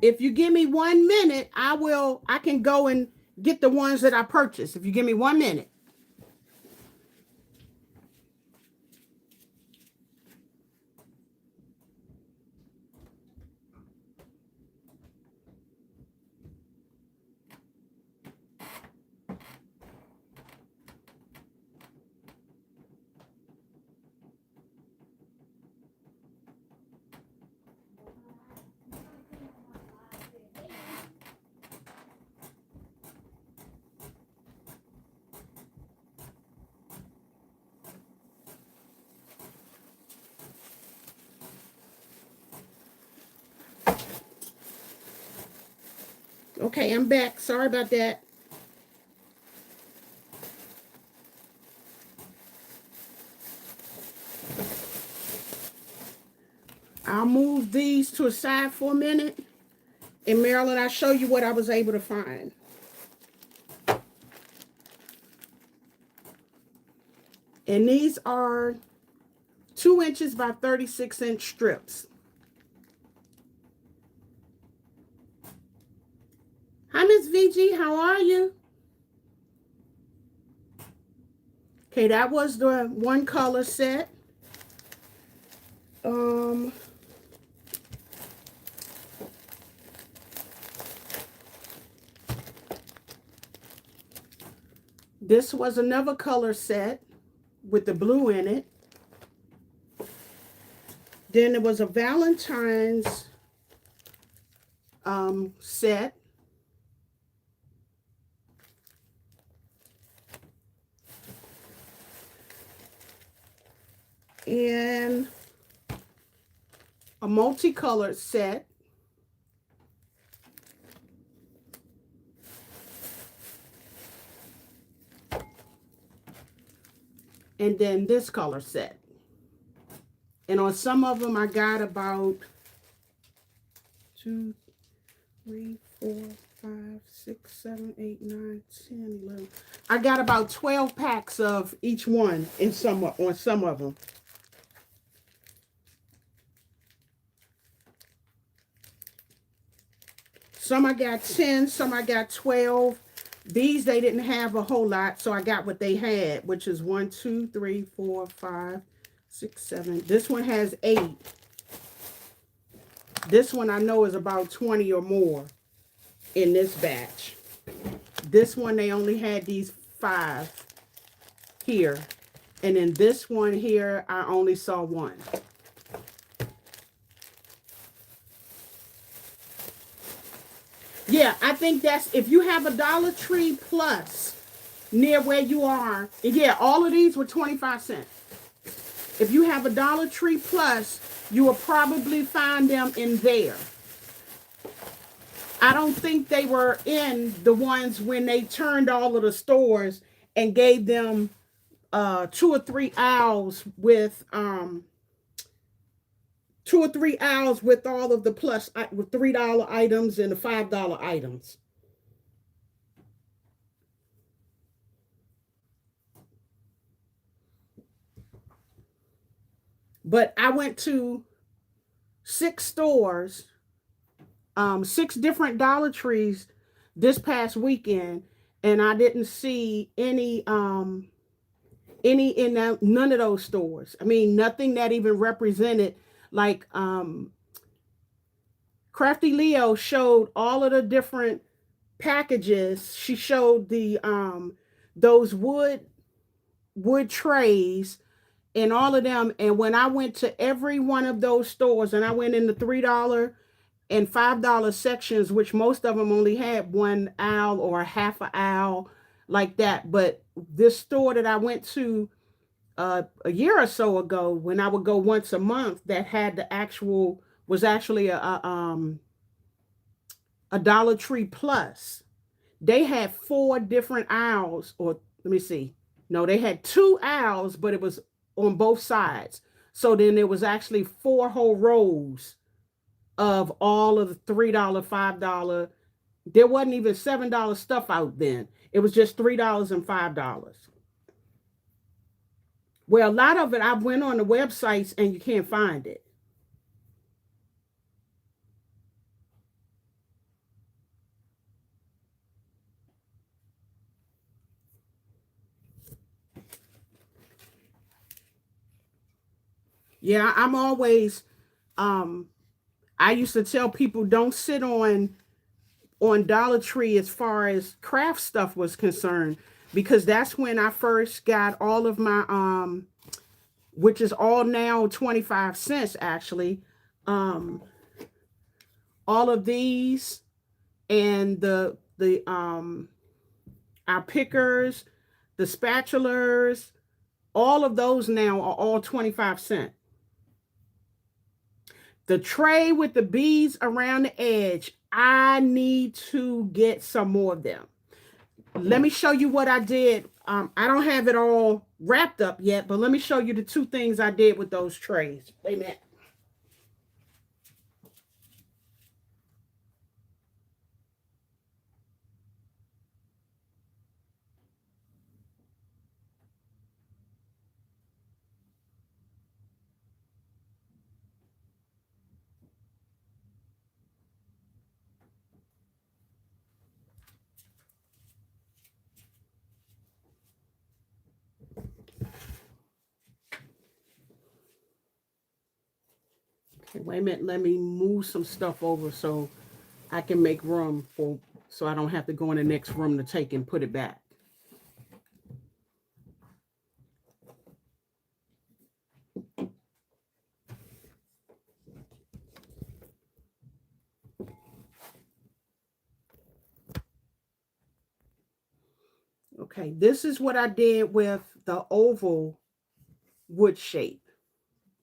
If you give me 1 minute, I can go and get the ones that I purchased. If you give me 1 minute. Okay, I'm back. Sorry about that. I'll move these to a side for a minute. And Marilyn, I'll show you what I was able to find. And these are 2 inches by 36-inch strips. Hi, Miss VG. How are you? Okay, that was the one color set. This was another color set with the blue in it. Then there was a Valentine's set. And a multicolored set. And then this color set. And on some of them, I got about 2, 3, 4, 5, 6, 7, 8, 9, 10, 11. I got about 12 packs of each one on some of them. Some I got 10, some I got 12. These, they didn't have a whole lot, so I got what they had, which is 1, 2, 3, 4, 5, 6, 7. This one has 8. This one I know is about 20 or more in this batch. This one, they only had these 5 here. And in this one here, I only saw 1. Yeah, I think that's, if you have a Dollar Tree Plus near where you are, yeah, all of these were 25 cents. If you have a Dollar Tree Plus, you will probably find them in there. I don't think they were in the ones when they turned all of the stores and gave them 2 or 3 aisles with 2 or 3 aisles with all of the plus, with $3 items and the $5 items. But I went to 6 stores, 6 different Dollar Trees this past weekend, and I didn't see any in none of those stores. I mean, nothing that even represented, like Crafty Leo showed all of the different packages. She showed the those wood trays and all of them. And when I went to every one of those stores, and I went in the $3 and $5 sections, which most of them only had 1 aisle or a half an aisle like that. But this store that I went to a year or so ago, when I would go once a month, that had the actual, was actually a Dollar Tree Plus. They had 4 different aisles, or let me see, No, they had two aisles, but it was on both sides. So then there was actually four whole rows of all of the $3, $5. There wasn't even $7 stuff out then. It was just $3 and $5. Well, a lot of it I went on the websites and you can't find it. Yeah, I'm always um I used to tell people don't sit on Dollar Tree as far as craft stuff was concerned, because that's when I first got all of my which is all now 25 cents actually. Um all of these and the our pickers, the spatulas, all of those now are all 25 cents. The tray with the beads around the edge, I need to get some more of them. Let me show you what I did. I don't have it all wrapped up yet, but let me show you the two things I did with those trays. Wait a minute. Okay, wait a minute. Let me move some stuff over so I can make room for, so I don't have to go in the next room to take and put it back. Okay, this is what I did with the oval wood shape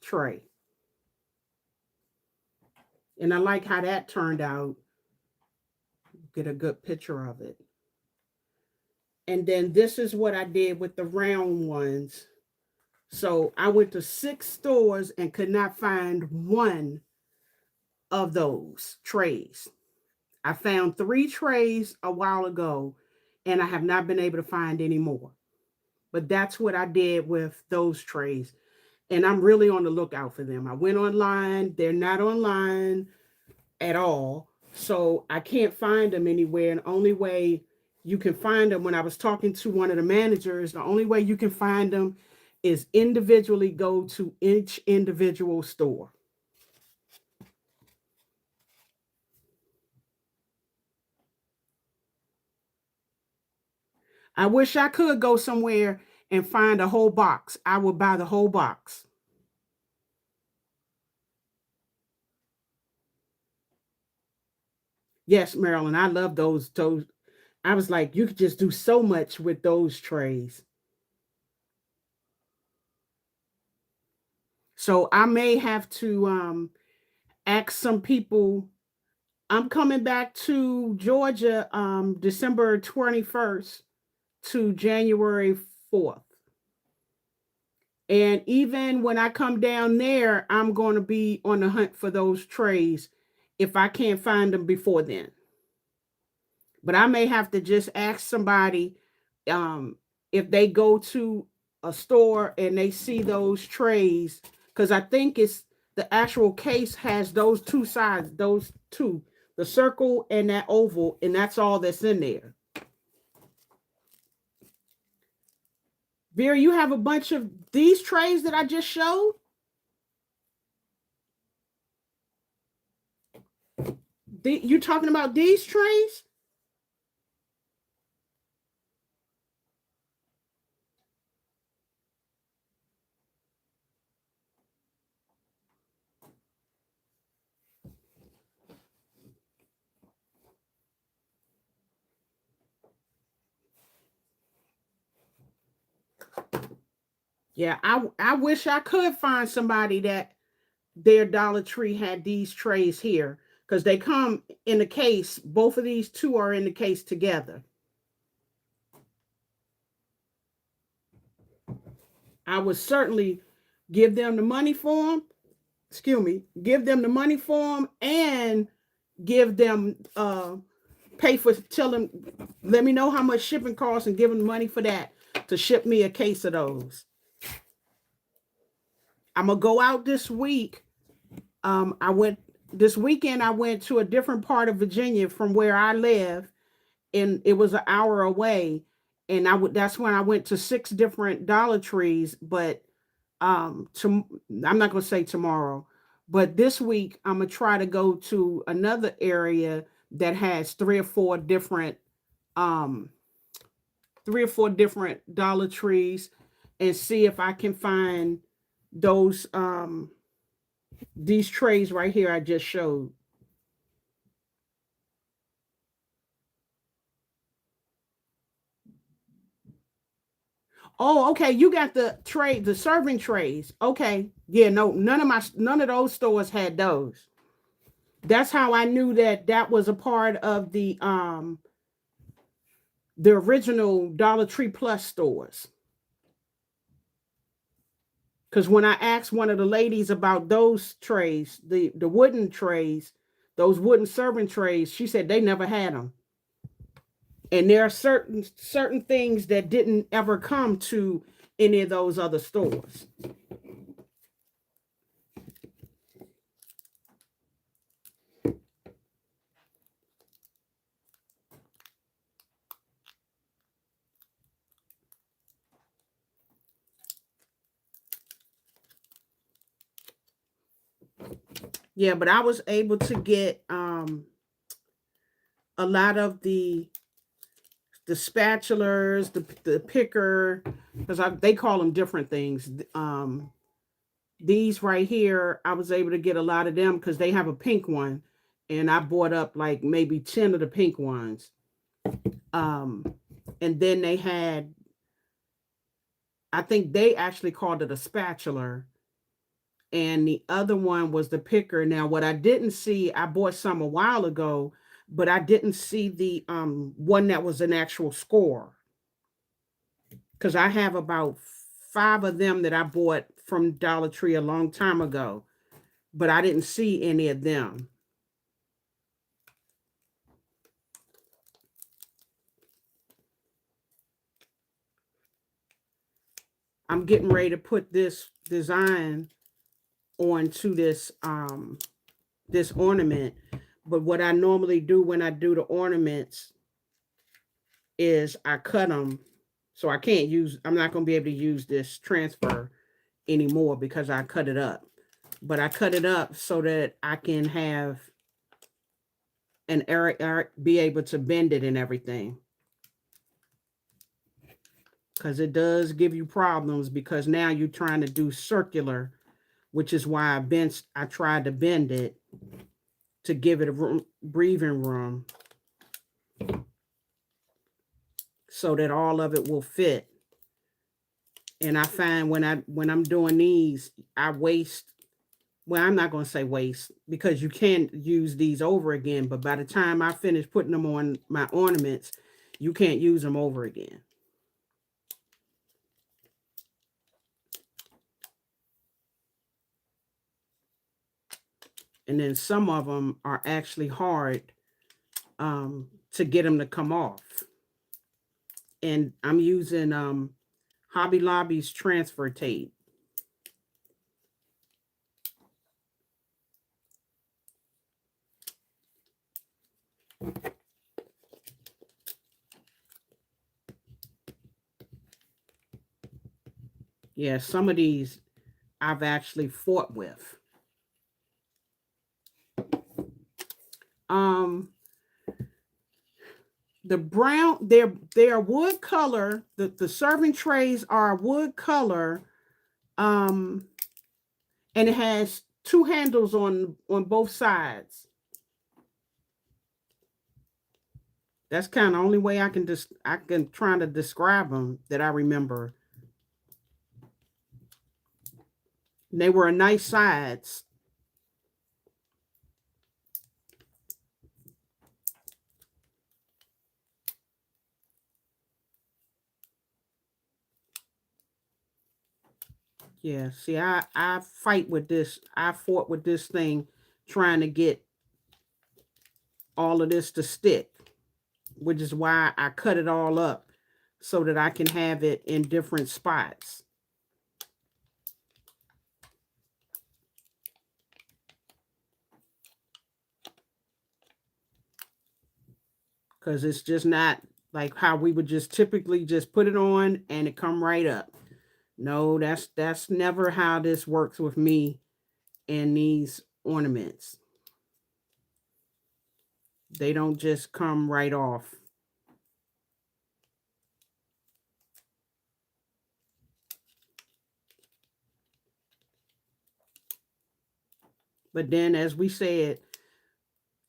tray. And I like how that turned out. Get a good picture of it. And then this is what I did with the round ones. So I went to 6 stores and could not find one of those trays. I found 3 trays a while ago and I have not been able to find any more. But that's what I did with those trays. And I'm really on the lookout for them. I went online, they're not online at all. So I can't find them anywhere. And the only way you can find them, when I was talking to one of the managers, the only way you can find them is individually go to each individual store. I wish I could go somewhere and find a whole box. I would buy the whole box. Yes, Marilyn, I love those. I was like, you could just do so much with those trays. So I may have to ask some people. I'm coming back to Georgia December 21st to January 4th. And even when I come down there, I'm going to be on the hunt for those trays if I can't find them before then. But I may have to just ask somebody um, if they go to a store and they see those trays, because I think it's the actual case has those two sides, those two, the circle and that oval, and that's all that's in there. Vera, you have a bunch of these trays that I just showed. You talking about these trays? Yeah, I wish I could find somebody that their Dollar Tree had these trays here, because they come in a case. Both of these two are in the case together. I would certainly give them the money for them. Excuse me, give them the money for them, and give them pay for, tell them, let me know how much shipping costs and give them money for that to ship me a case of those. I'm gonna go out this week. I went this weekend. I went to a different part of Virginia from where I live, and it was an hour away. And that's when I went to 6 different Dollar Trees. But I'm not gonna say tomorrow, but this week I'm gonna try to go to another area that has um 3 or 4 different Dollar Trees, and see if I can find those these trays right here I just showed. Oh, okay. You got the serving trays. Okay. Yeah, no, none of those stores had those. That's how I knew that that was a part of the original Dollar Tree Plus stores. Because when I asked one of the ladies about those trays, the wooden trays, those wooden serving trays, she said they never had them. And there are certain things that didn't ever come to any of those other stores. Yeah, but I was able to get a lot of the spatulas, the picker, because they call them different things. These right here, I was able to get a lot of them because they have a pink one, and I bought up like maybe 10 of the pink ones. Um, and then they had, I think they actually called it a spatula, and the other one was the picker. Now, what I didn't see, I bought some a while ago, but I didn't see the one that was an actual score, because I have about 5 of them that I bought from Dollar Tree a long time ago, but I didn't see any of them. I'm getting ready to put this design onto this ornament. But what I normally do when I do the ornaments is I cut them. So I'm not going to be able to use this transfer anymore because I cut it up. But I cut it up so that I can have an area, be able to bend it and everything. Because it does give you problems, because now you're trying to do circular, which is why I tried to bend it to give it a breathing room so that all of it will fit. And I find when I'm doing these, I waste. Well, I'm not going to say waste, because you can use these over again. But by the time I finish putting them on my ornaments, you can't use them over again. And then some of them are actually hard to get them to come off. And I'm using Hobby Lobby's transfer tape. Yeah, some of these I've actually fought with. Um, the brown, they're wood color. The serving trays are wood color. Um, and it has 2 handles on both sides. That's kind of only way I can try to describe them that I remember. And they were a nice sides. Yeah, see, I fight with this. I fought with this thing trying to get all of this to stick, which is why I cut it all up so that I can have it in different spots. Because it's just not like how we would just typically just put it on and it come right up. No, that's never how this works with me and these ornaments. They don't just come right off. But then, as we said,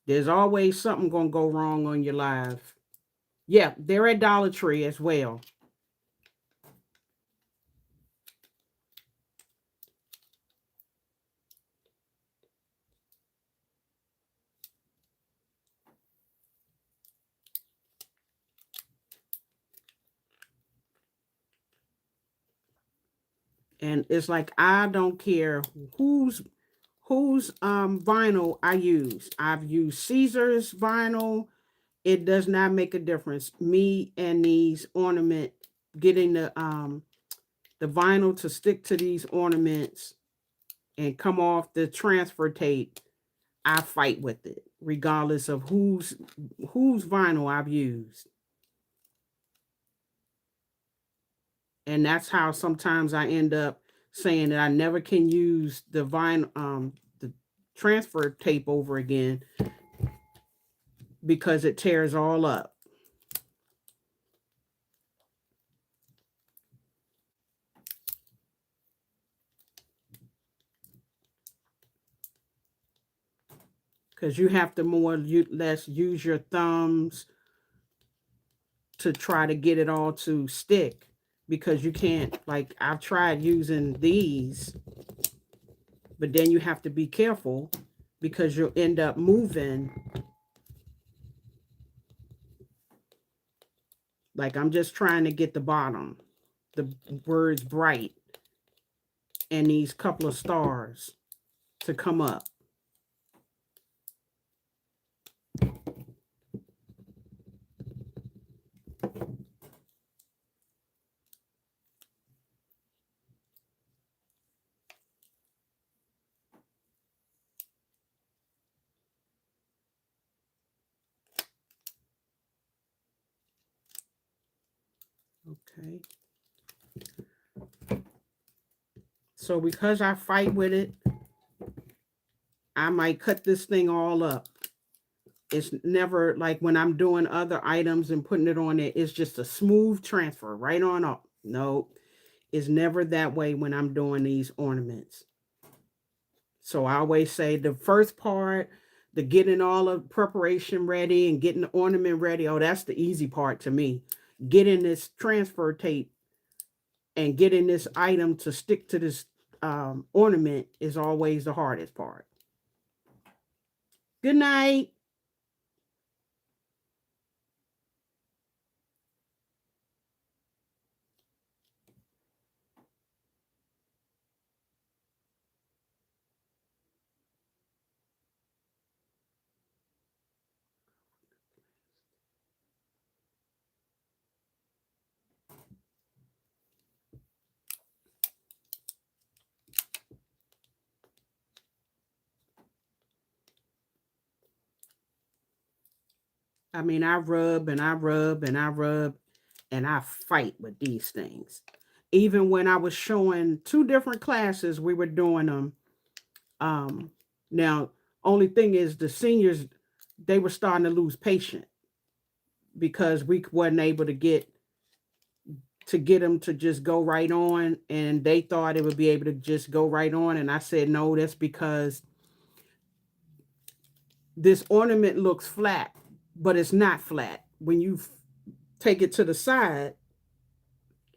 there's always something gonna go wrong on your live. Yeah, they're at Dollar Tree as well. And it's like I don't care whose vinyl I use. I've used Caesar's vinyl. It does not make a difference. Me and these ornament getting the vinyl to stick to these ornaments and come off the transfer tape, I fight with it, regardless of whose vinyl I've used. And that's how sometimes I end up saying that I never can use the transfer tape over again because it tears all up. Because you have to more less use your thumbs to try to get it all to stick, because you can't, like I've tried using these, but then you have to be careful because you'll end up moving. Like I'm just trying to get the bottom, the words bright, and these couple of stars to come up. Okay. So because I fight with it, I might cut this thing all up. It's never like when I'm doing other items and putting it on it, it's just a smooth transfer right on up. No, it's never that way when I'm doing these ornaments. So I always say the first part, the getting all of preparation ready and getting the ornament ready. Oh, that's the easy part to me. Getting this transfer tape and getting this item to stick to this ornament is always the hardest part. Good night. I mean, I rub and I rub and I rub and I fight with these things. Even when I was showing two different classes, we were doing them. Now, only thing is the seniors, they were starting to lose patience because we wasn't able to get them to just go right on, and they thought it would be able to just go right on, and I said no, that's because this ornament looks flat, but it's not flat. When you take it to the side,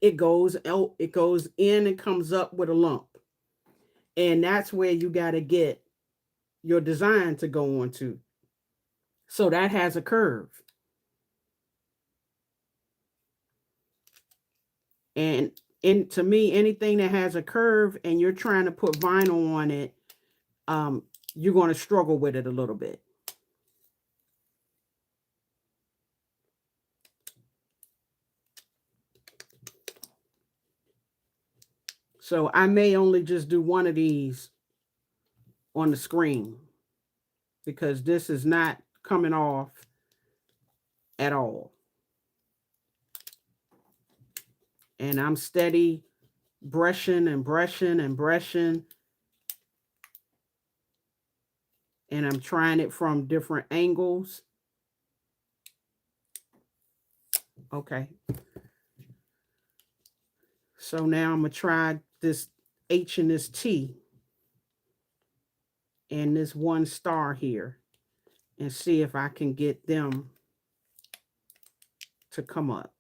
it goes out, it goes in and comes up with a lump. And that's where you got to get your design to go on to. So that has a curve. And to me, anything that has a curve and you're trying to put vinyl on it, you're going to struggle with it a little bit. So I may only just do one of these on the screen because this is not coming off at all. And I'm steady brushing and brushing and brushing. And I'm trying it from different angles. Okay. So now I'm going to try this H and this T and this one star here and see if I can get them to come up.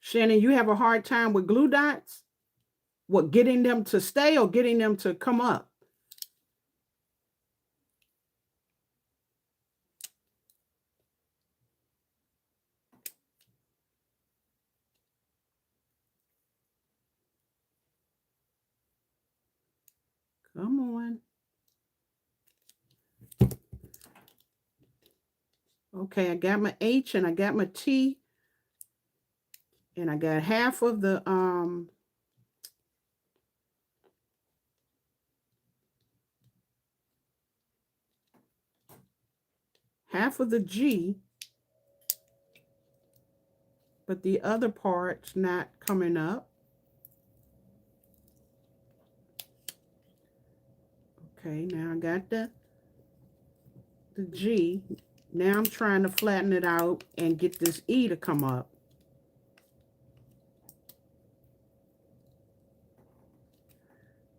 Shannon, you have a hard time with glue dots? What, getting them to stay or getting them to come up? Come on. Okay, I got my H and I got my T. And I got half of the G, but the other part's not coming up. Okay, now I got the G. Now I'm trying to flatten it out and get this E to come up.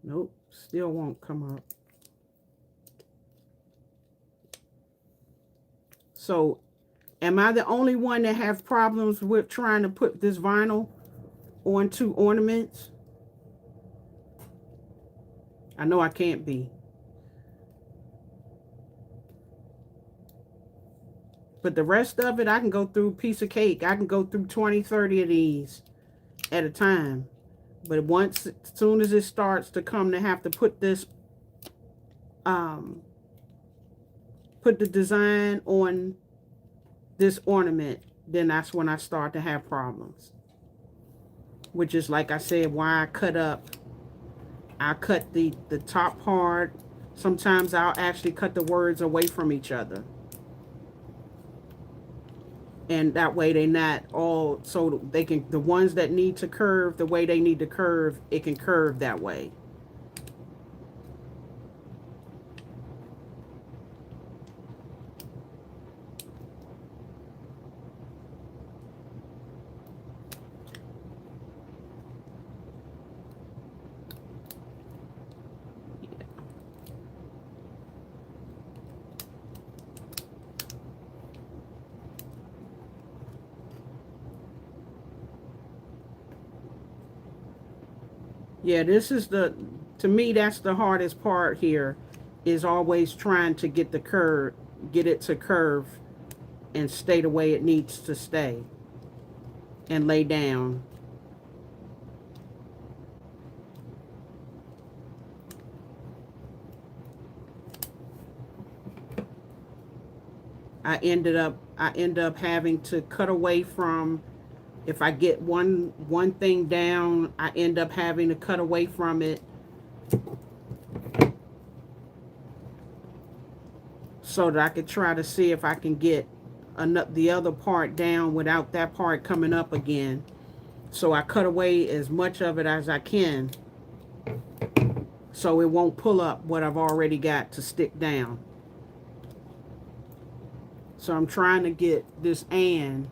Nope, still won't come up. So, am I the only one that has problems with trying to put this vinyl onto ornaments? I know I can't be. But the rest of it, I can go through a piece of cake. I can go through 20, 30 of these at a time. But once, as soon as it starts to come to have to put this, put the design on this ornament, then that's when I start to have problems. Which is, like I said, why I cut the top part. Sometimes I'll actually cut the words away from each other. And that way they're not all, so they can, the ones that need to curve the way they need to curve, it can curve that way. Yeah, this is to me, that's the hardest part here, is always trying to get it to curve and stay the way it needs to stay and lay down. I end up having to cut away from, if I get one thing down, I end up having to cut away from it so that I could try to see if I can get the other part down without that part coming up again. So I cut away as much of it as I can so it won't pull up what I've already got to stick down. So I'm trying to get this "and"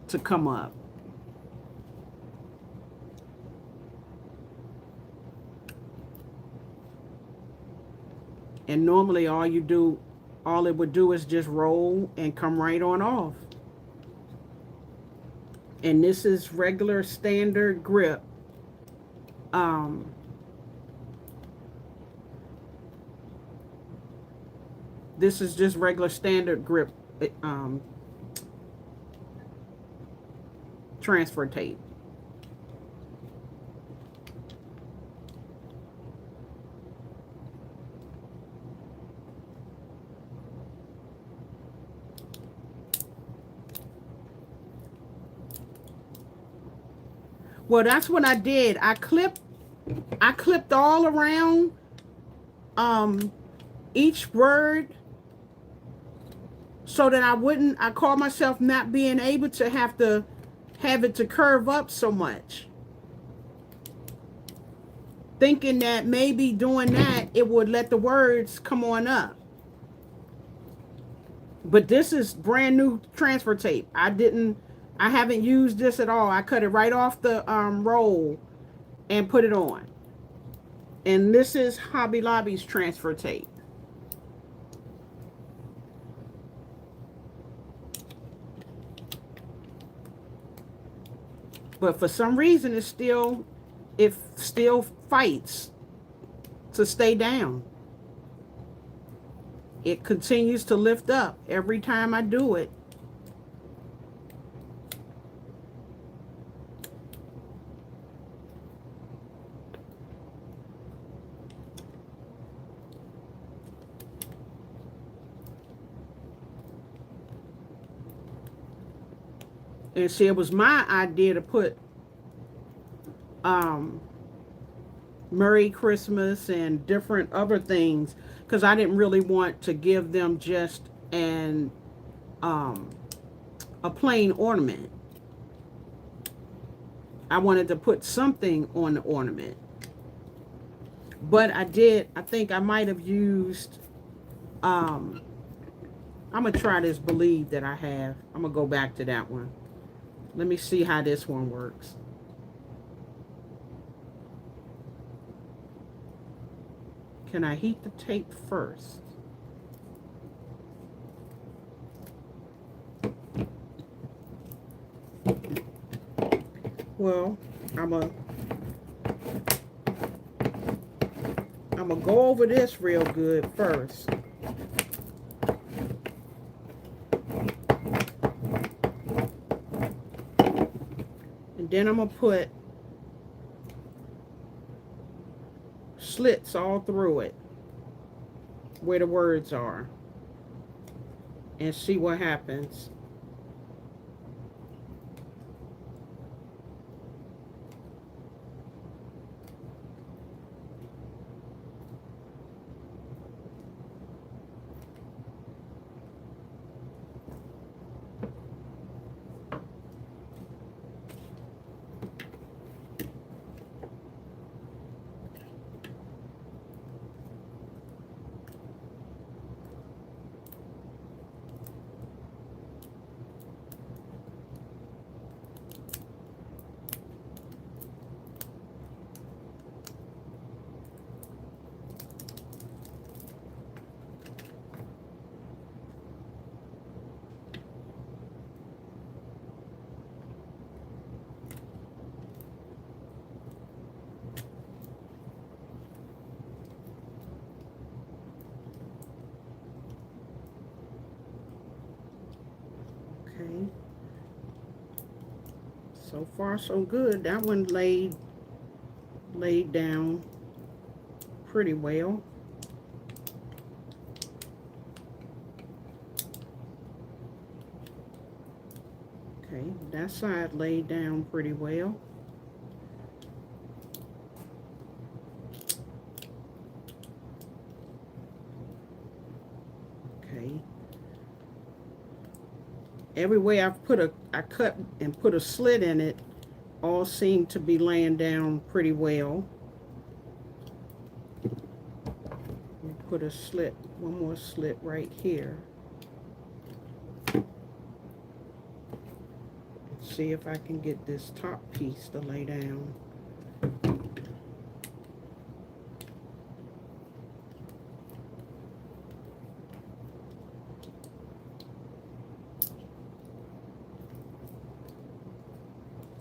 to come up. And normally all it would do is just roll and come right on off. And this is regular standard grip Um, this is just regular standard grip um, transfer tape. Well, that's what I did. I clipped all around um each word so that I called myself not being able to have it to curve up so much. Thinking that maybe doing that it would let the words come on up. But this is brand new transfer tape. I haven't used this at all. I cut it right off the roll and put it on. And this is Hobby Lobby's transfer tape. But for some reason it still fights to stay down. It continues to lift up every time I do it. And see, it was my idea to put Merry Christmas and different other things because I didn't really want to give them just a plain ornament. I wanted to put something on the ornament. But I think I might have used I'm gonna try this Believe that I have. I'm gonna go back to that one. Let me see how this one works. Can I heat the tape first? Well, I'm gonna go over this real good first. And then I'm gonna put slits all through it where the words are and see what happens. Okay. So far so good. That one laid down pretty well. Okay, that side laid down pretty well. Okay. Every way I cut and put a slit in it, all seem to be laying down pretty well. Put a slit, one more slit right here. See if I can get this top piece to lay down.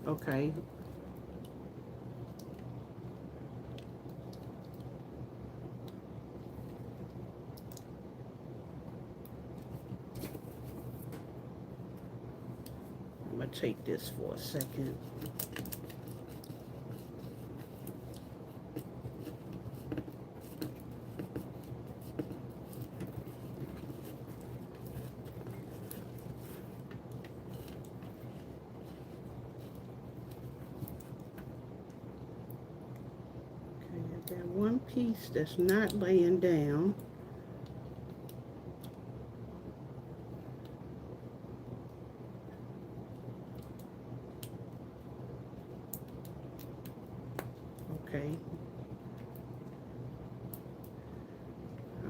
Okay. rotate this for a second. Okay, I got one piece that's not laying down. Okay.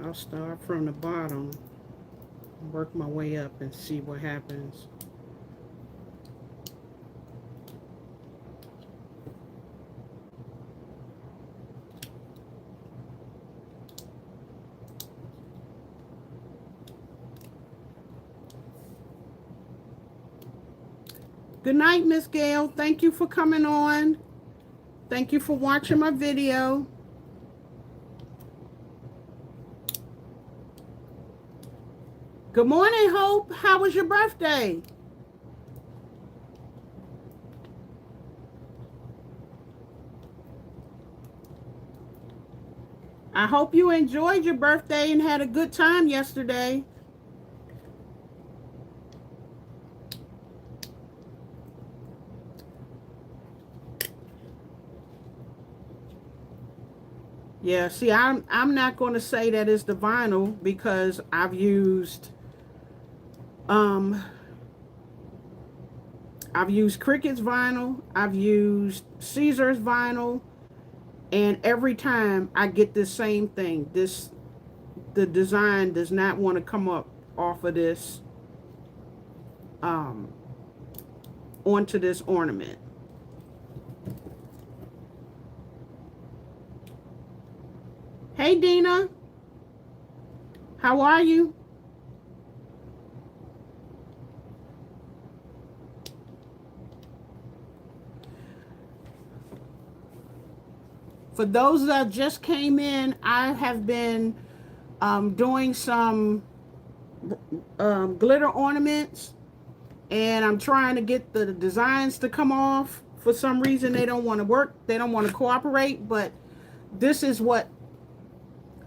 I'll start from the bottom, work my way up and see what happens. Good night, Miss Gail. Thank you for coming on. Thank you for watching my video. Good morning, Hope. How was your birthday? I hope you enjoyed your birthday and had a good time yesterday. Yeah, see, I'm not going to say that it's the vinyl because um I've used Cricut's vinyl, I've used Caesar's vinyl, and every time I get this same thing. The design does not want to come up off of this um onto this ornament. Hey Dina, how are you? For those that just came in, I have been doing some glitter ornaments, and I'm trying to get the designs to come off. For some reason, they don't want to work. They don't want to cooperate, but this is what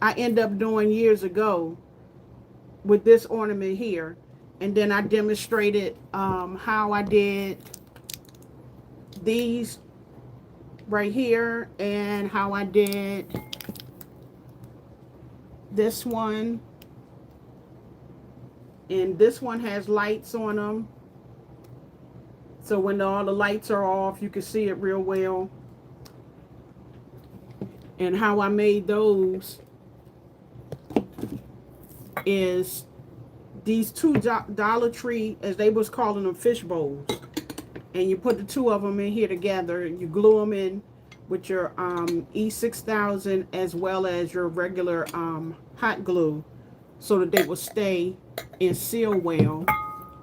I end up doing years ago with this ornament here. And then I demonstrated how I did these right here and how I did this one. And this one has lights on them. So when all the lights are off, you can see it real well. And how I made those is these two Dollar Tree, as they was calling them, fish bowls. And you put the two of them in here together. You glue them in with your E6000 as well as your regular hot glue so that they will stay and seal well.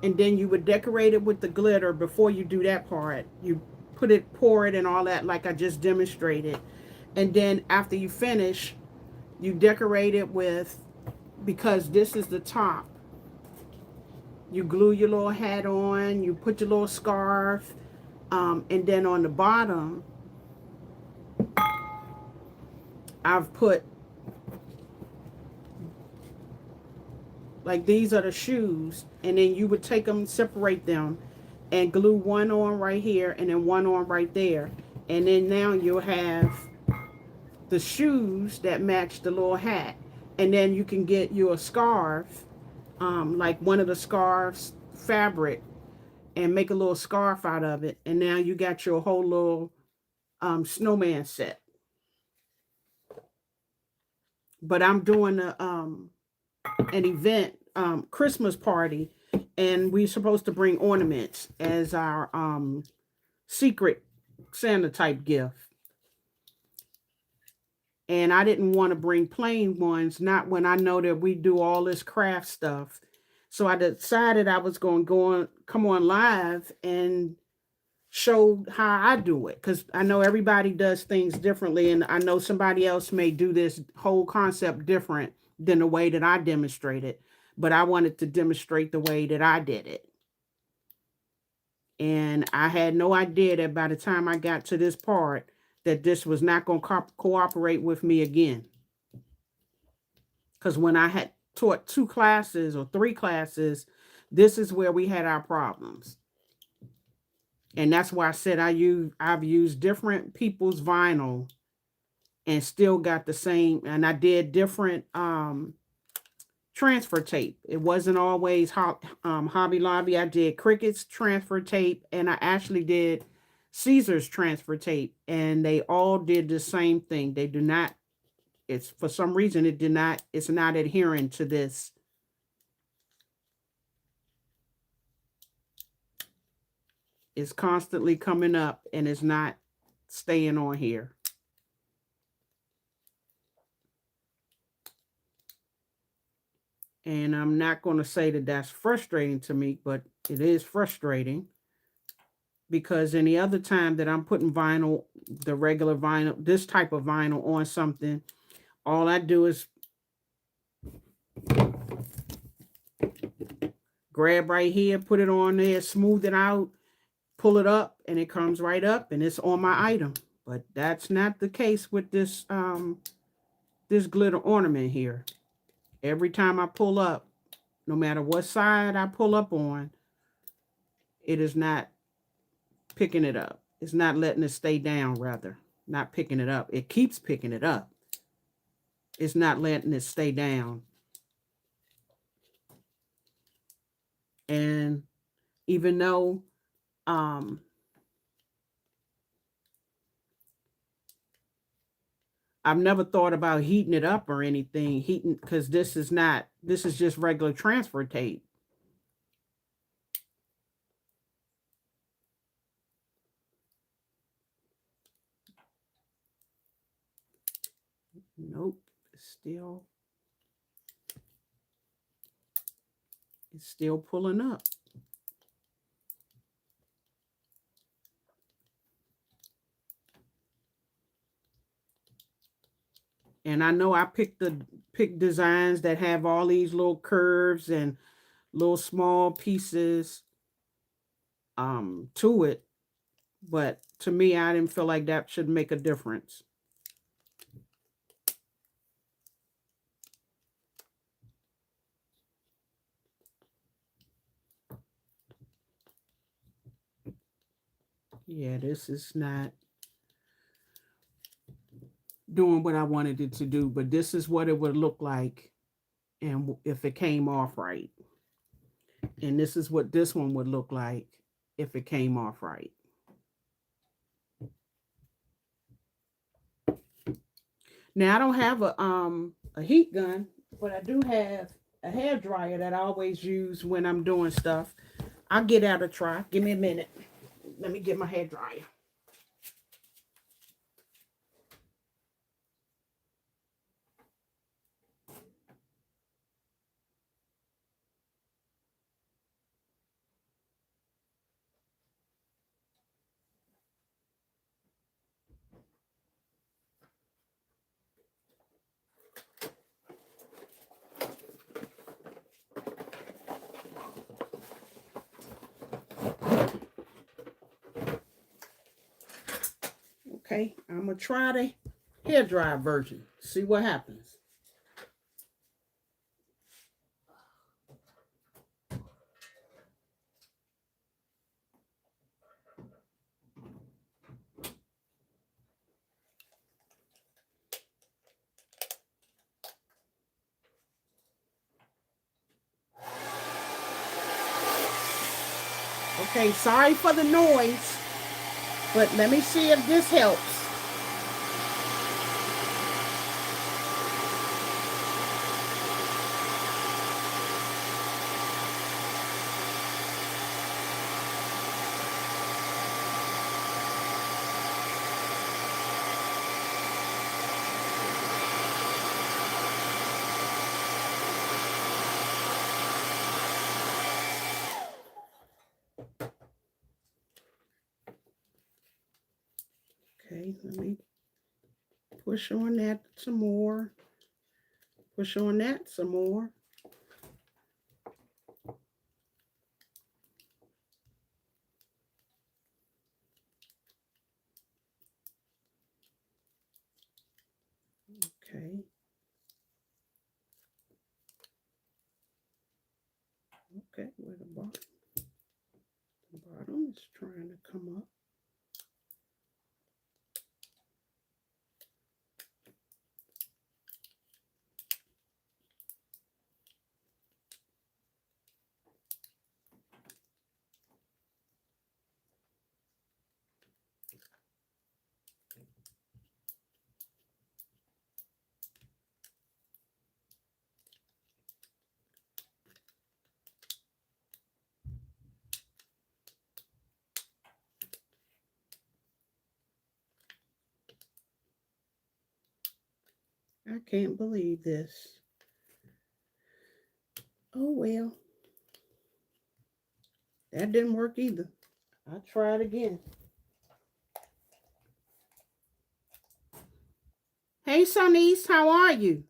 And then you would decorate it with the glitter. Before you do that part, you pour it and all that like I just demonstrated. And then after you finish, you decorate it with, because this is the top, you glue your little hat on, you put your little scarf, and then on the bottom, I've put, like, these are the shoes, and then you would take them, separate them, and glue one on right here, and then one on right there. And then now you'll have the shoes that match the little hat. And then you can get you a scarf, like one of the scarves fabric, and make a little scarf out of it. And now you got your whole little snowman set. But I'm doing an event, Christmas party, and we're supposed to bring ornaments as our secret Santa type gift. And I didn't want to bring plain ones, not when I know that we do all this craft stuff. So I decided I was going to come on live and show how I do it, because I know everybody does things differently, and I know somebody else may do this whole concept different than the way that I demonstrated, but I wanted to demonstrate the way that I did it. And I had no idea that by the time I got to this part, that this was not going to cooperate with me again. Because when I had taught 2 classes or 3 classes, this is where we had our problems. And that's why I said I've used different people's vinyl and still got the same. And I did different transfer tape. It wasn't always Hobby Lobby. I did Cricut's transfer tape, and I actually did Caesar's transfer tape, and they all did the same thing. They do not. It's for some reason it did not. It's not adhering to this. It's constantly coming up, and it's not staying on here. And I'm not going to say that that's frustrating to me, but it is frustrating because any other time that I'm putting vinyl, the regular vinyl, this type of vinyl on something, all I do is grab right here, put it on there, smooth it out, pull it up, and it comes right up and it's on my item. But that's not the case with this glitter ornament here. Every time I pull up, no matter what side I pull up on, it is not picking it up. It's not letting it stay down, rather. Not picking it up. It keeps picking it up. It's not letting it stay down. And even though I've never thought about heating it up or anything, because this is just regular transfer tape. Nope, it's still pulling up. And I know I picked designs that have all these little curves and little small pieces to it, but to me I didn't feel like that should make a difference. Yeah, this is not doing what I wanted it to do, but this is what it would look like and if it came off right. And this is what this one would look like if it came off right. Now I don't have a heat gun, but I do have a hair dryer that I always use when I'm doing stuff. I'll get out a try. Give me a minute. Let me get my hair dryer. Okay, I'm gonna try the hair dryer version. See what happens. Okay, sorry for the noise, but let me see if this helps. Okay, let me push on that some more. Push on that some more. Okay, where the bottom is trying to come up. I can't believe this. Oh well, that didn't work either. I'll try it again. Hey, Sonise, how are you?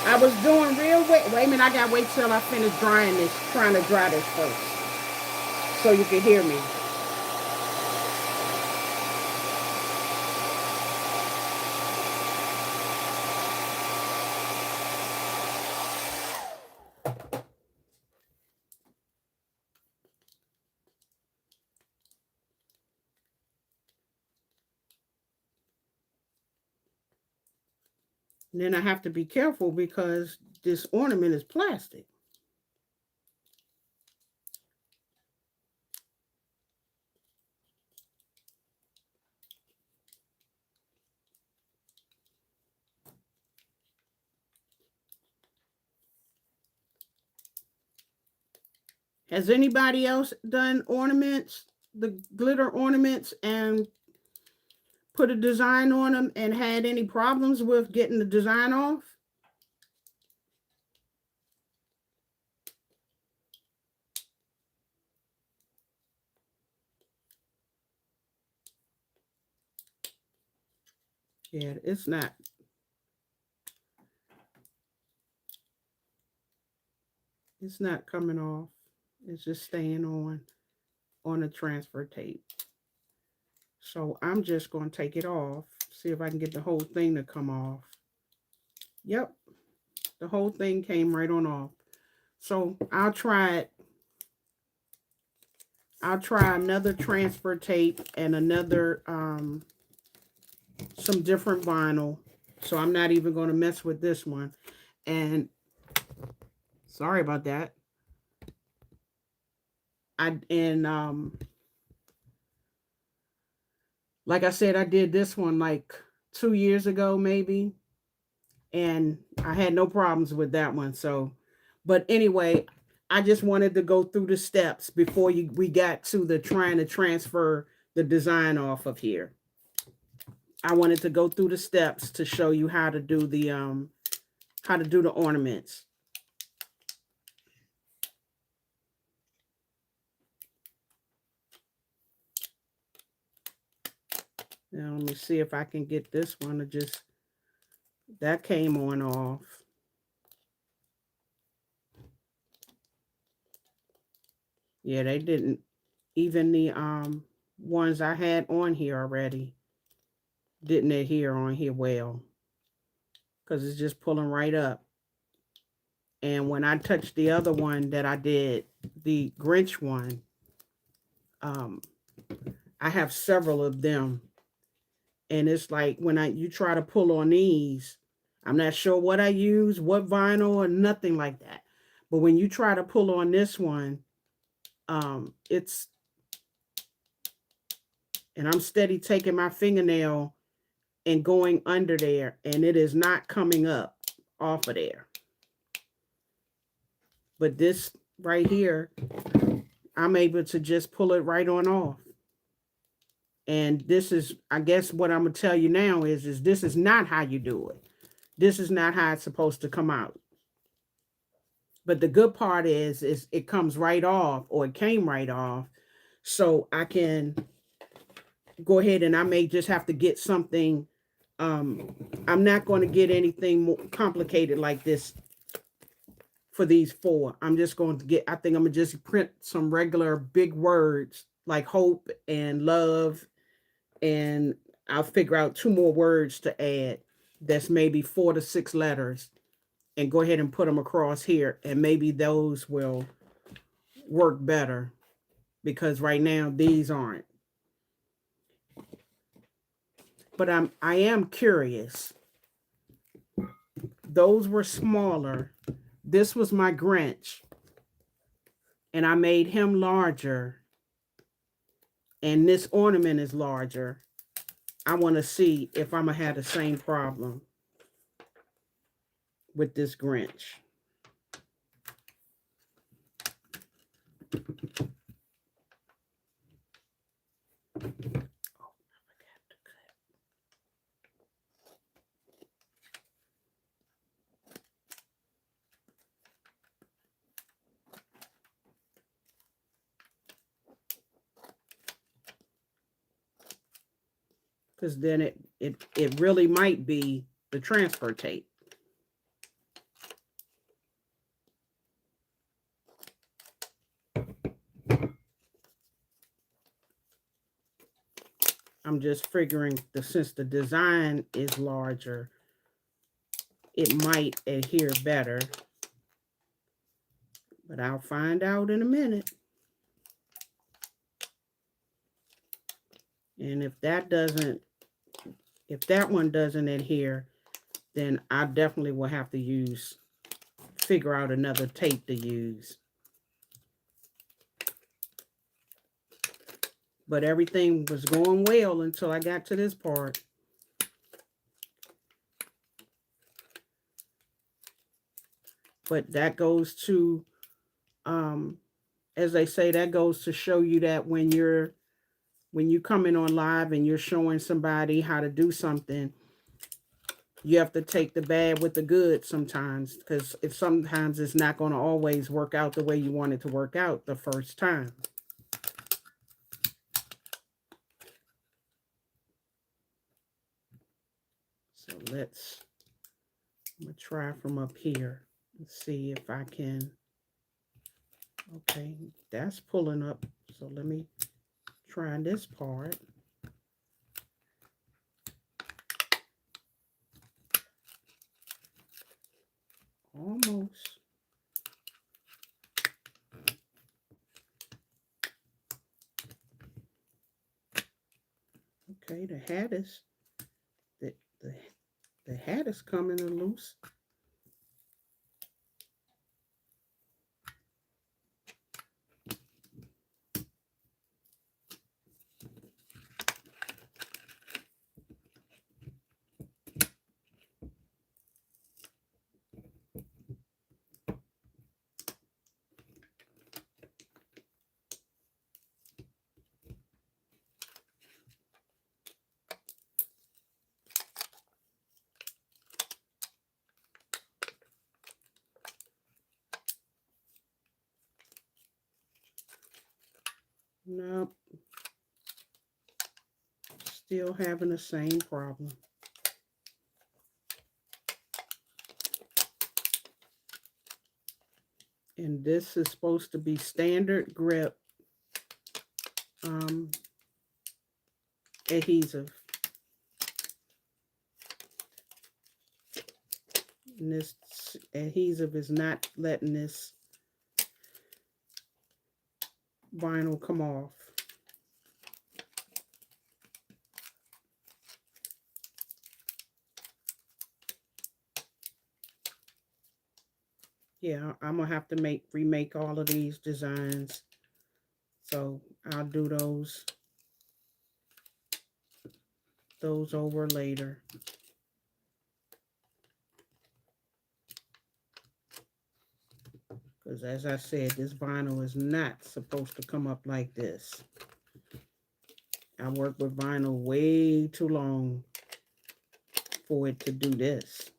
I was doing real wait. Wait a minute, I gotta wait till I finish drying this, trying to dry this first, so you can hear me. And then I have to be careful because this ornament is plastic. Has anybody else done ornaments, the glitter ornaments, and put a design on them and had any problems with getting the design off? Yeah, it's not coming off. It's just staying on the transfer tape. So I'm just going to take it off, see if I can get the whole thing to come off. Yep, the whole thing came right on off. So I'll try it. I'll try another transfer tape and another some different vinyl. So I'm not even going to mess with this one. And sorry about that. Like I said, I did this one like 2 years ago, maybe, and I had no problems with that one. So, but anyway, I just wanted to go through the steps before we got to the trying to transfer the design off of here. I wanted to go through the steps to show you how to do the ornaments. Now let me see if I can get this one to just, that came on off. Yeah, they didn't, even the ones I had on here already didn't adhere on here well, because it's just pulling right up. And when I touched the other one that I did, the Grinch one, um, I have several of them. And it's like when you try to pull on these, I'm not sure what I use, what vinyl or nothing like that. But when you try to pull on this one, it's, and I'm steady taking my fingernail and going under there, and it is not coming up off of there. But this right here, I'm able to just pull it right on off. And this is, I guess what I'm gonna tell you now is this is not how you do it. This is not how it's supposed to come out. But the good part is it comes right off, or it came right off. So I can go ahead, and I may just have to get something. I'm not going to get anything more complicated like this for these four. I'm just going to get, I think I'm going to just print some regular big words like hope and love and I'll figure out 2 more words to add. That's maybe 4 to 6 letters, and go ahead and put them across here, and maybe those will work better, because right now these aren't. But I am curious. Those were smaller. This was my Grinch, and I made him larger, and this ornament is larger. I want to see if I'm going to have the same problem with this Grinch. Because then it really might be the transfer tape. I'm just figuring that since the design is larger, it might adhere better. But I'll find out in a minute. And if that one doesn't adhere, then I definitely will have to figure out another tape to use. But everything was going well until I got to this part. But that goes to, as they say, that goes to show you that when you come in on live and you're showing somebody how to do something, you have to take the bad with the good sometimes, because sometimes it's not going to always work out the way you want it to work out the first time. So I'm going to try from up here and see if I can. Okay, that's pulling up. So let me try this part. Almost. Okay, the hat is the hat is coming loose. Nope. Still having the same problem. And this is supposed to be standard grip adhesive. And this adhesive is not letting this vinyl come off. Yeah, I'm gonna have to remake all of these designs. So I'll do those over later. Because as I said, this vinyl is not supposed to come up like this. I worked with vinyl way too long for it to do this.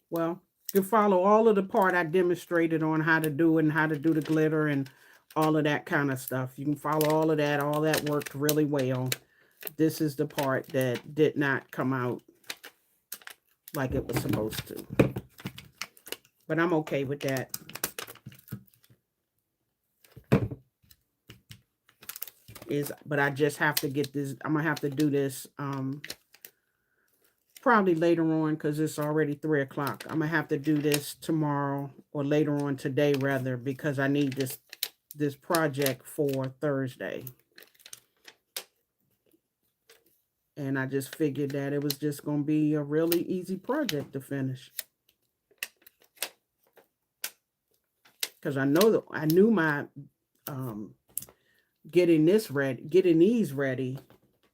Well, you follow all of the part I demonstrated on how to do and how to do the glitter and all of that kind of stuff. You can follow all of that. All that worked really well. This is the part that did not come out like it was supposed to. But I'm okay with that. But I just have to get this. I'm gonna have to do this probably later on because it's already 3 o'clock. I'm gonna have to do this tomorrow or later on today rather, because I need this project for Thursday. And I just figured that it was just gonna be a really easy project to finish. Because I know that I knew my getting these ready,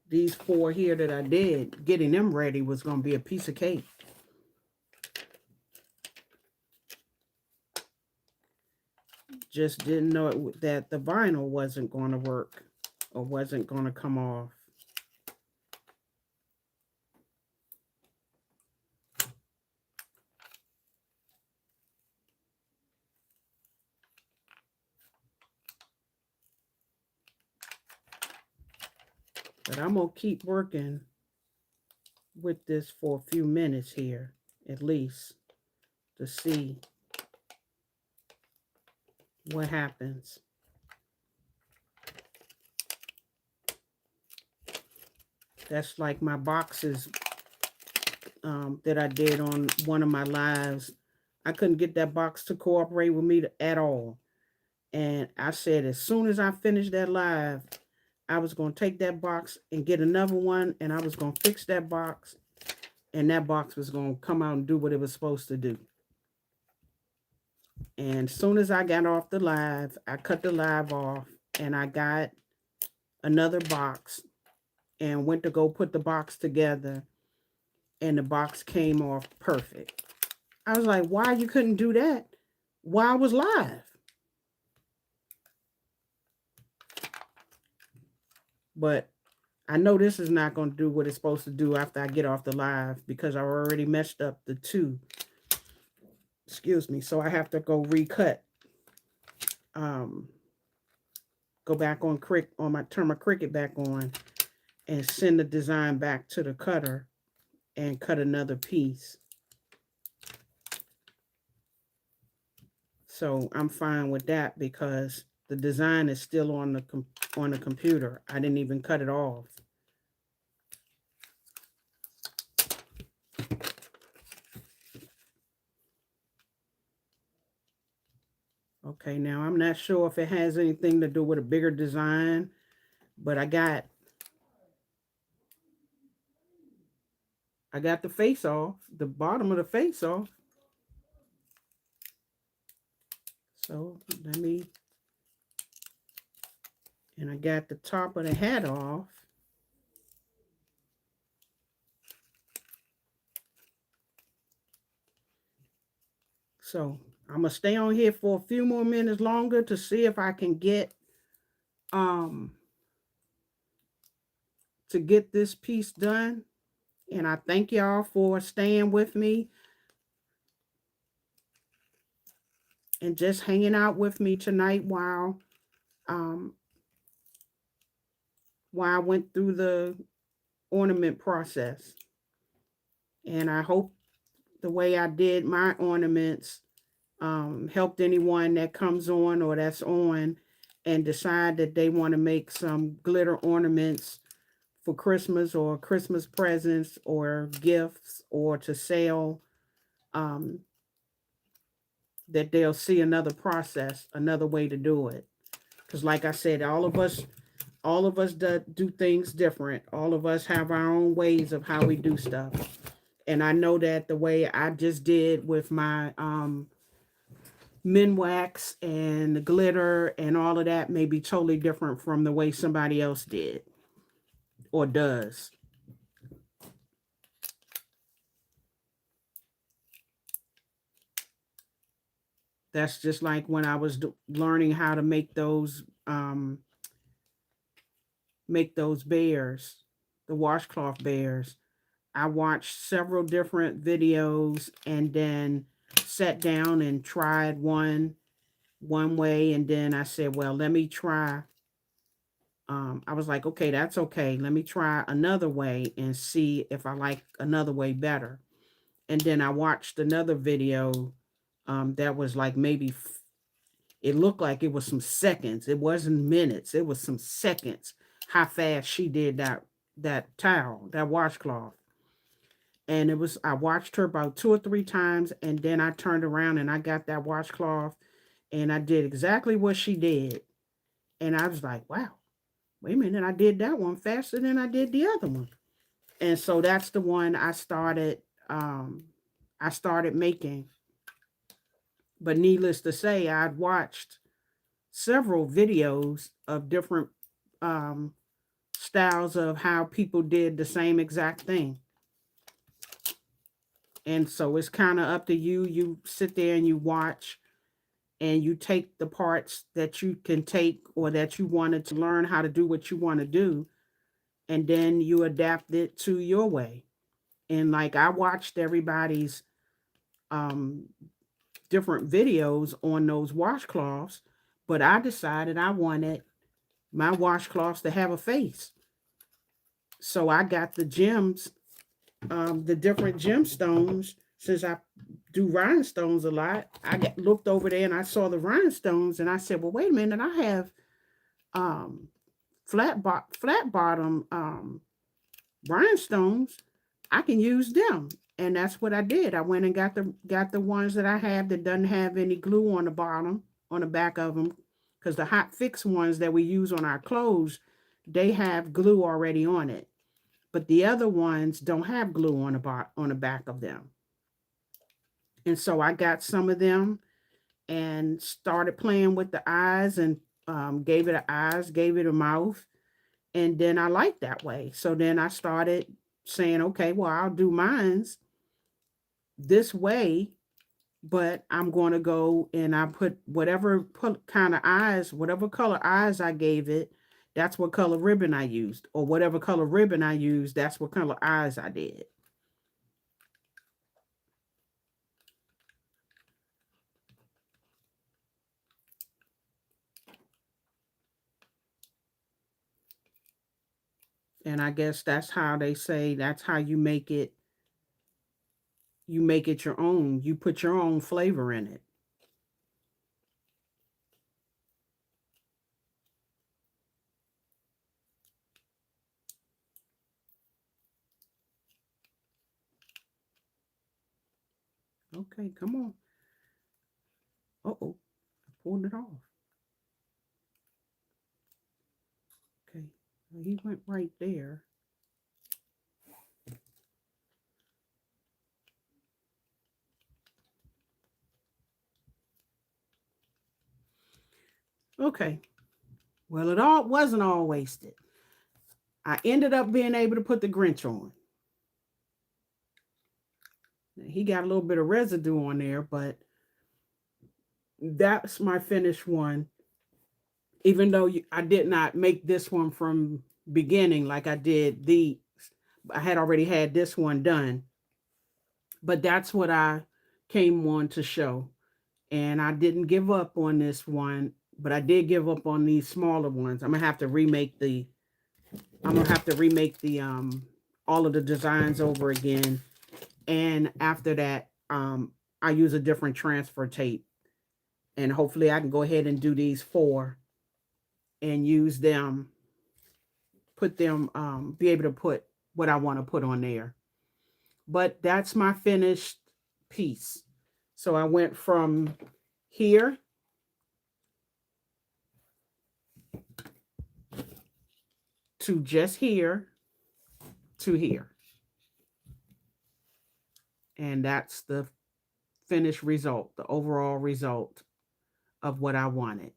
these 4 here that I did, getting them ready was going to be a piece of cake. Just didn't know that the vinyl wasn't going to work or wasn't going to come off. But I'm going to keep working with this for a few minutes here, at least, to see what happens. That's like my boxes that I did on one of my lives. I couldn't get that box to cooperate with me at all. And I said, as soon as I finished that live, I was going to take that box and get another one, and I was going to fix that box, and that box was going to come out and do what it was supposed to do. And as soon as I got off the live, I cut the live off, and I got another box and went to go put the box together, and the box came off perfect. I was like, why you couldn't do that while I was live? But I know this is not going to do what it's supposed to do after I get off the live because I already messed up the 2. Excuse me. So I have to go recut. Go back on turn my Cricut back on and send the design back to the cutter and cut another piece. So I'm fine with that because the design is still on the computer. I didn't even cut it off. Okay, now I'm not sure if it has anything to do with a bigger design, but I got the face off, the bottom of the face off. So and I got the top of the hat off. So I'm gonna stay on here for a few more minutes longer to see if I can get to get this piece done. And I thank y'all for staying with me and just hanging out with me tonight while I went through the ornament process. And I hope the way I did my ornaments helped anyone that comes on or that's on and decide that they want to make some glitter ornaments for Christmas or Christmas presents or gifts or to sell, that they'll see another process, another way to do it. Because like I said, all of us do things different. All of us have our own ways of how we do stuff. And I know that the way I just did with my min wax and the glitter and all of that may be totally different from the way somebody else did or does. That's just like when I was learning how to make those bears, the washcloth bears. I watched several different videos and then sat down and tried one way, and then I said, well, let me try I was like, okay, that's okay. Let me try another way and see if I like another way better. And then I watched another video that was like maybe it looked like it was some seconds. It wasn't minutes. It was some seconds. How fast she did that towel, that washcloth. And it was I watched her about 2 or 3 times, and then I turned around and I got that washcloth and I did exactly what she did. And I was like, wow, wait a minute, I did that one faster than I did the other one. And so that's the one I started making. But needless to say, I'd watched several videos of different um, styles of how people did the same exact thing. And so it's kind of up to you. You sit there and you watch and you take the parts that you can take or that you wanted to learn how to do what you want to do, and then you adapt it to your way. And like I watched everybody's um, different videos on those washcloths, but I decided I wanted my washcloths to have a face. So I got the gems, the different gemstones. Since I do rhinestones a lot, looked over there and I saw the rhinestones, and I said, "Well, wait a minute, I have um, flat bottom rhinestones. I can use them." And that's what I did. I went and got the ones that I have that doesn't have any glue on the bottom, on the back of them, because the hot fix ones that we use on our clothes, they have glue already on it. But the other ones don't have glue on the back of them. And so I got some of them and started playing with the eyes and gave it a eyes, gave it a mouth, and then I liked that way. So then I started saying, okay, well, I'll do mines this way, but I'm going to go and I put kind of eyes, whatever color eyes I gave it, that's what color ribbon I used, or whatever color ribbon I used, that's what color eyes I did. And I guess that's how they say that's how you make it your own. You put your own flavor in it. Okay, come on. Uh-oh, I pulled it off. Okay, well, he went right there. Okay, well, it all wasn't all wasted. I ended up being able to put the Grinch on. He got a little bit of residue on there, but that's my finished one. Even though I did not make this one from beginning like I did I had already had this one done, but that's what I came on to show. And I didn't give up on this one, but I did give up on these smaller ones. I'm gonna have to remake the all of the designs over again. And after that, I use a different transfer tape. And hopefully I can go ahead and do these four and use them, put them, be able to put what I want to put on there. But that's my finished piece. So I went from here to just here to here. And that's the finished result, the overall result of what I wanted.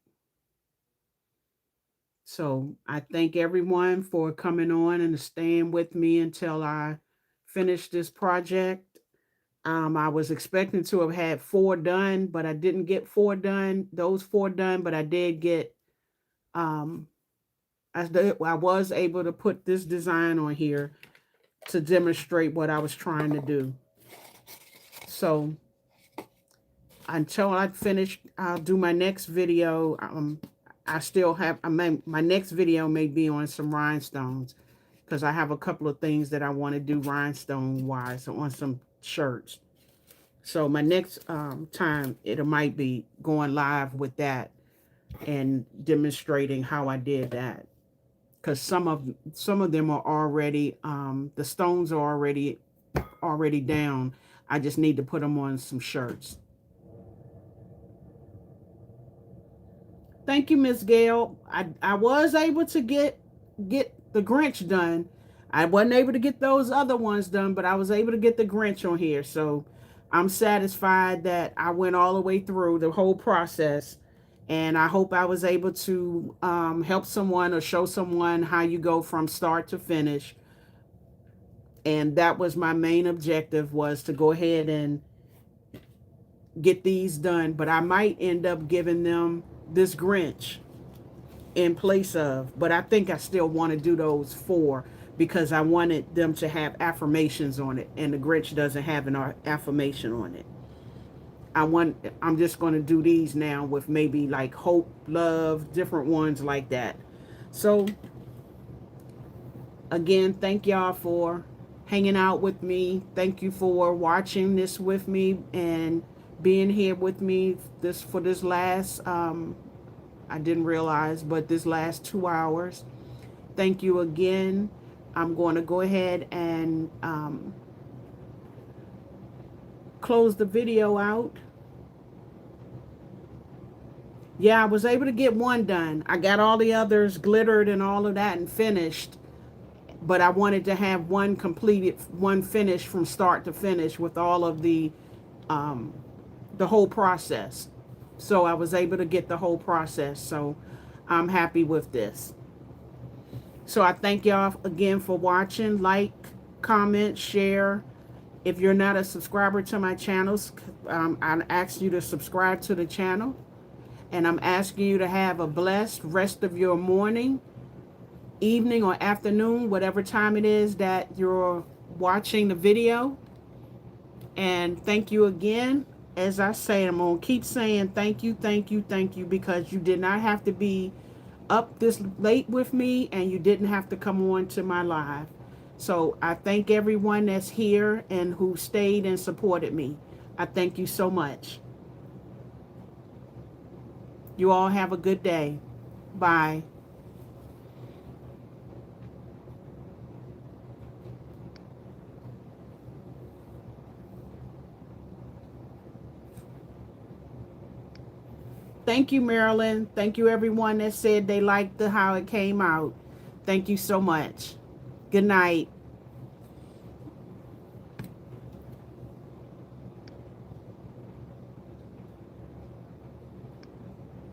So I thank everyone for coming on and staying with me until I finish this project. I was expecting to have had four done, but I didn't get four done, those four done, but I did get, um, I was able to put this design on here to demonstrate what I was trying to do. So until I finish, I'll do my next video. I still have, my next video may be on some rhinestones, because I have a couple of things that I want to do rhinestone wise on some shirts. So my next time, it might be going live with that and demonstrating how I did that. Because some of them are already, the stones are already down. I just need to put them on some shirts. Thank you, Miss Gail. I was able to get the Grinch done. I wasn't able to get those other ones done, but I was able to get the Grinch on here. So I'm satisfied that I went all the way through the whole process. And I hope I was able to help someone or show someone how you go from start to finish. And that was my main objective, was to go ahead and get these done. But I might end up giving them this Grinch in place of, but I think I still want to do those 4, because I wanted them to have affirmations on it, and the Grinch doesn't have an affirmation on it. I'm just going to do these now with maybe like hope, love, different ones like that. So again, thank y'all for hanging out with me. Thank you for watching this with me and being here with me for this last I didn't realize, but this last 2 hours. Thank you again. I'm going to go ahead and close the video out. Yeah, I was able to get one done. I got all the others glittered and all of that and finished, but I wanted to have one completed, one finished from start to finish with all of the whole process. So I was able to get the whole process. So I'm happy with this. So I thank y'all again for watching. Like, comment, share. If you're not a subscriber to my channels, I ask you to subscribe to the channel. And I'm asking you to have a blessed rest of your morning, evening, or afternoon, whatever time it is that you're watching the video. And thank you again. As I say, I'm going to keep saying thank you, thank you, thank you, because you did not have to be up this late with me, and you didn't have to come on to my live. So I thank everyone that's here and who stayed and supported me. I thank you so much. You all have a good day. Bye. Thank you, Marilyn. Thank you, everyone that said they liked how it came out. Thank you so much. Good night.